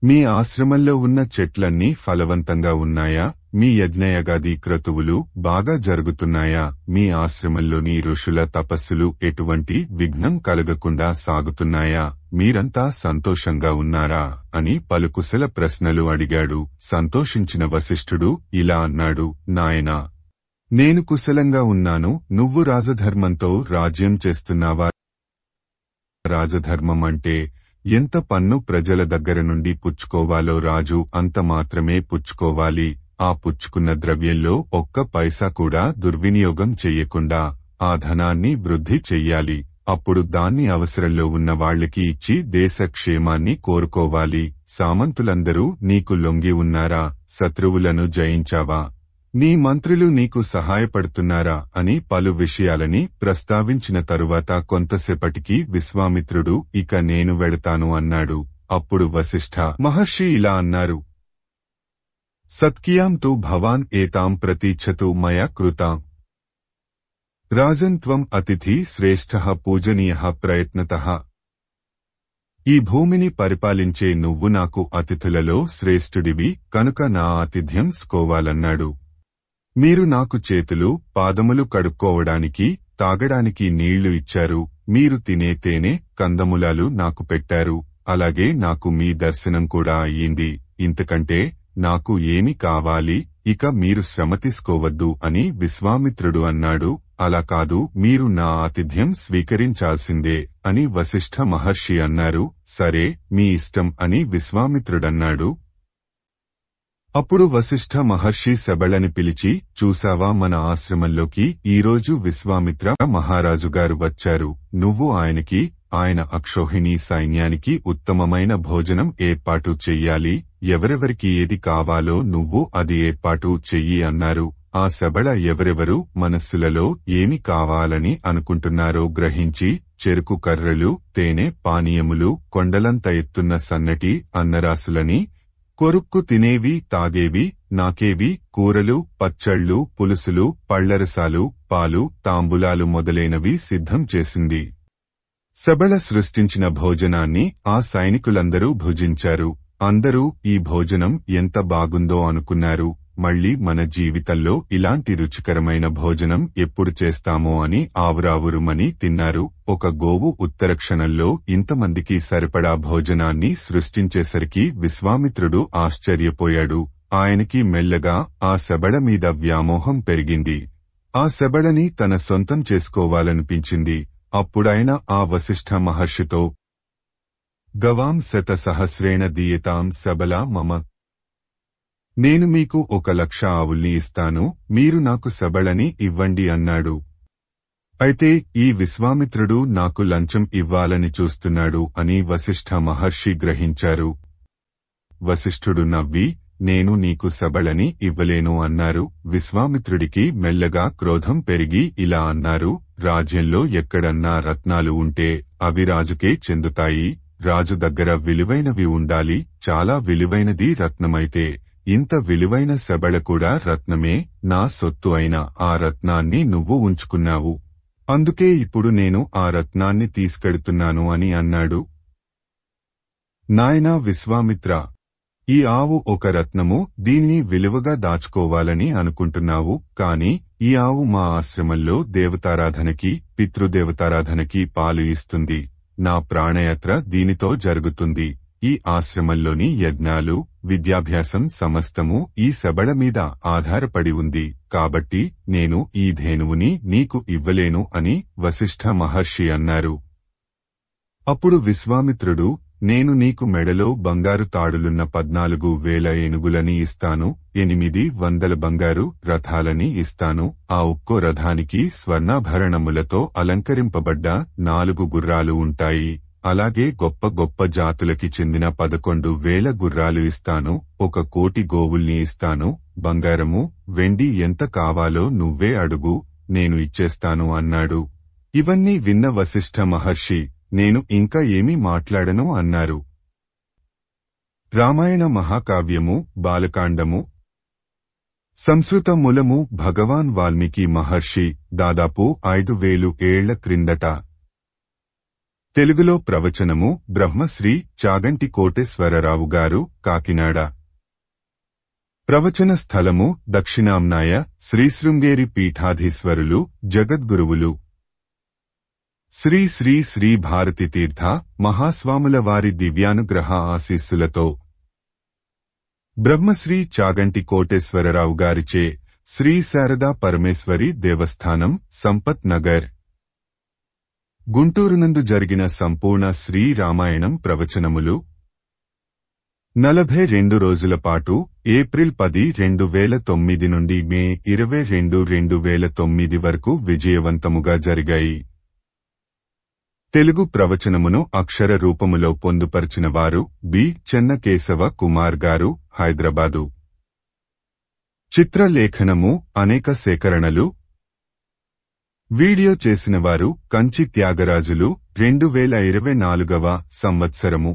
మీ ఆశ్రమంలో ఉన్న చెట్లన్నీ ఫలవంతంగా ఉన్నాయా? మీ యజ్ఞయాగాది క్రతువులు బాగా జరుగుతున్నాయా? మీ ఆశ్రమంలోని ఋషుల తపస్సులు ఎటువంటి విఘ్నం కలగకుండా సాగుతున్నాయా? మీరంతా సంతోషంగా ఉన్నారా? అని పలు కుశల ప్రశ్నలు అడిగాడు. సంతోషించిన వశిష్ఠుడు ఇలా అన్నాడు, నాయనా, నేను కుశలంగా ఉన్నాను. నువ్వు రాజధర్మంతో రాజ్యం చేస్తున్నావా? రాజధర్మం అంటే ఎంత పన్ను ప్రజల దగ్గర నుండి పుచ్చుకోవాలో రాజు అంత మాత్రమే పుచ్చుకోవాలి. ఆ పుచ్చుకున్న ద్రవ్యంలో ఒక్క పైసా కూడా దుర్వినియోగం చెయ్యకుండా ఆ ధనాన్ని వృద్ధి చెయ్యాలి. అప్పుడు దాన్ని అవసరంలో ఉన్న వాళ్లకి ఇచ్చి దేశ క్షేమాన్ని కోరుకోవాలి. సామంతులందరూ నీకు లొంగి ఉన్నారా? శత్రువులను జయించావా? నీ మంత్రులు నీకు సహాయపడుతున్నారా? అని పలు విషయాలని ప్రస్తావించిన తరువాత కొంతసేపటికి విశ్వామిత్రుడు ఇక నేను వెడతాను అన్నాడు. అప్పుడు వశిష్ఠ మహర్షి ఇలా అన్నారు, సత్కియాం తు భవాన్ ఏతాం ప్రతీచ్ఛతు మయా కృతాం. రాజన్ త్వం అతిథి శ్రేష్ఠః పూజనీయః ప్రయత్నతః. ఈ భూమిని పరిపాలించే నువ్వు నాకు అతిథులలో శ్రేష్ఠుడివి కనుక నా ఆతిథ్యం స్కోవాలన్నాడు. మీరు నాకు చేతులు, పాదములు కడుక్కోవడానికి, తాగడానికి నీళ్లు ఇచ్చారు. మీరు తినే తేనె, కందమూలాలు నాకు పెట్టారు. అలాగే నాకు మీ దర్శనం కూడా అయ్యింది. ఇంతకంటే నాకు ఏమి కావాలి? ఇక మీరు శ్రమ తీసుకోవద్దు అని విశ్వామిత్రుడు అన్నాడు. అలా కాదు, మీరు నా ఆతిథ్యం స్వీకరించాల్సిందే అని వశిష్ఠ మహర్షి అన్నారు. సరే, మీ ఇష్టం అని విశ్వామిత్రుడన్నాడు. అప్పుడు వశిష్ఠ మహర్షి శబళని పిలిచి, చూసావా, మన ఆశ్రమంలోకి ఈరోజు విశ్వామిత్ర మహారాజుగారు వచ్చారు. నువ్వు ఆయనకి, ఆయన అక్షోహిణీ సైన్యానికి ఉత్తమమైన భోజనం ఏర్పాటు చెయ్యాలి. ఎవరెవరికి ఏది కావాలో నువ్వు అది ఏర్పాటు చెయ్యి అన్నారు. ఆ శబళ ఎవరెవరు మనస్సులలో ఏమి కావాలని అనుకుంటున్నారో గ్రహించి చెరుకు కర్రలు, తేనె పానీయములు, కొండలంత ఎత్తున్న సన్నటి అన్నరాసులని, కొరుక్కు తినేవి, తాగేవి, నాకేవి, కూరలు, పచ్చళ్ళు, పులుసులు, పళ్లరసాలు, పాలు, తాంబూలాలు మొదలైనవి సిద్ధం చేసింది. శబళ సృష్టించిన భోజనాన్ని ఆ సైనికులందరూ భుజించారు. అందరూ ఈ భోజనం ఎంత బాగుందో అనుకున్నారు. మళ్లీ మన జీవితంలో ఇలాంటి రుచికరమైన భోజనం ఎప్పుడు చేస్తామో అని ఆవురావురుమని తిన్నారు. ఒక గోవు ఉత్తర క్షణంలో ఇంతమందికి సరిపడా భోజనాన్ని సృష్టించేసరికి విశ్వామిత్రుడు ఆశ్చర్యపోయాడు. ఆయనకి మెల్లగా ఆ శబళ మీద వ్యామోహం పెరిగింది. ఆ శబళని తన సొంతం చేసుకోవాలనిపించింది. అప్పుడాయన ఆ వశిష్ఠ మహర్షితో, గవాం శత సహస్రేణ దీయతాం శబలా మమ. నేను మీకు 1,00,000 ఆవుల్ని ఇస్తాను, మీరు నాకు శబళని ఇవ్వండి అన్నాడు. అయితే ఈ విశ్వామిత్రుడు నాకు లంచం ఇవ్వాలని చూస్తున్నాడు అని వశిష్ఠ మహర్షి గ్రహించారు. వశిష్ఠుడు నవ్వి, నేను నీకు శబళని ఇవ్వలేను అన్నారు. విశ్వామిత్రుడికి మెల్లగా క్రోధం పెరిగి ఇలా అన్నారు, రాజ్యంలో ఎక్కడన్నా రత్నాలు ఉంటే అవి రాజుకే చెందుతాయి. రాజు దగ్గర విలువైనవి ఉండాలి. చాలా విలువైనది రత్నమైతే ఇంత విలువైన శబళ కూడా రత్నమే, నా సొత్తు అయిన ఆ రత్నాన్ని నువ్వు ఉంచుకున్నావు. అందుకే ఇప్పుడు నేను ఆ రత్నాన్ని తీసుకెడుతున్నాను అని అన్నాడు. నాయనా విశ్వామిత్ర, ఈ ఆవు ఒక రత్నము, దీన్ని విలువగా దాచుకోవాలని అనుకుంటున్నావు, కాని ఈ ఆవు మా ఆశ్రమంలో దేవతారాధనకి, పితృదేవతారాధనకి పాలు ఇస్తుంది. నా ప్రాణయాత్ర దీనితో జరుగుతుంది. ఈ ఆశ్రమంలోని యజ్ఞాలు, విద్యాభ్యాసం సమస్తము ఈ శబళ మీద ఆధారపడి ఉంది. కాబట్టి నేను ఈ ధేనువుని నీకు ఇవ్వలేను అని వశిష్ఠ మహర్షి అన్నారు. అప్పుడు విశ్వామిత్రుడు, నేను నీకు మెడలో బంగారు తాడులున్న 14,000 ఏనుగులని ఇస్తాను, 800 బంగారు రథాలని ఇస్తాను. ఆ ఒక్కో రథానికి స్వర్ణాభరణములతో అలంకరింపబడ్డ 4 గుర్రాలు ఉంటాయి. అలాగే గొప్ప గొప్ప జాతులకి చెందిన 11,000 గుర్రాలు ఇస్తాను. 1,00,00,000 గోవుల్ని ఇస్తాను. బంగారము, వెండి ఎంత కావాలో నువ్వే అడుగు, నేను ఇచ్చేస్తాను అన్నాడు. ఇవన్నీ విన్న వశిష్ఠ మహర్షి, నేను ఇంకా ఏమీ మాట్లాడను అన్నారు. రామాయణ మహాకావ్యము బాలకాండము. సంస్కృత మూలము భగవాన్ వాల్మీకి మహర్షి, దాదాపు 5,000 ఏళ్ల క్రిందట. తెలుగులో ప్రవచనము బ్రహ్మశ్రీ చాగంటి కోటేశ్వరరావు గారు, కాకినాడ. ప్రవచన స్థలము దక్షిణాంనాయ శ్రీశృంగేరి పీఠాధీశ్వరులు, జగద్గురువులు శ్రీ శ్రీ శ్రీ భారతి తీర్థ మహాస్వాముల వారి దివ్యానుగ్రహ ఆశీస్సులతో బ్రహ్మశ్రీ చాగంటి కోటేశ్వరరావు గారిచే శ్రీ శారదా పరమేశ్వరి దేవస్థానం, సంపత్ నగర్, గుంటూరునందు జరిగిన సంపూర్ణ శ్రీ రామాయణం ప్రవచనములు 42 రోజుల పాటు ఏప్రిల్ 10, 2009 నుండి మే 22, 2009 వరకు విజయవంతముగా జరిగాయి. తెలుగు ప్రవచనమును అక్షర రూపములో పొందుపరిచిన వారు బి. చెన్నకేశవ కుమార్ గారు, హైదరాబాదు. చిత్రలేఖనము, అనేక సేకరణలు. వీడియో చేసినవారు కంచి త్యాగరాజులు, 2024వ సంవత్సరము.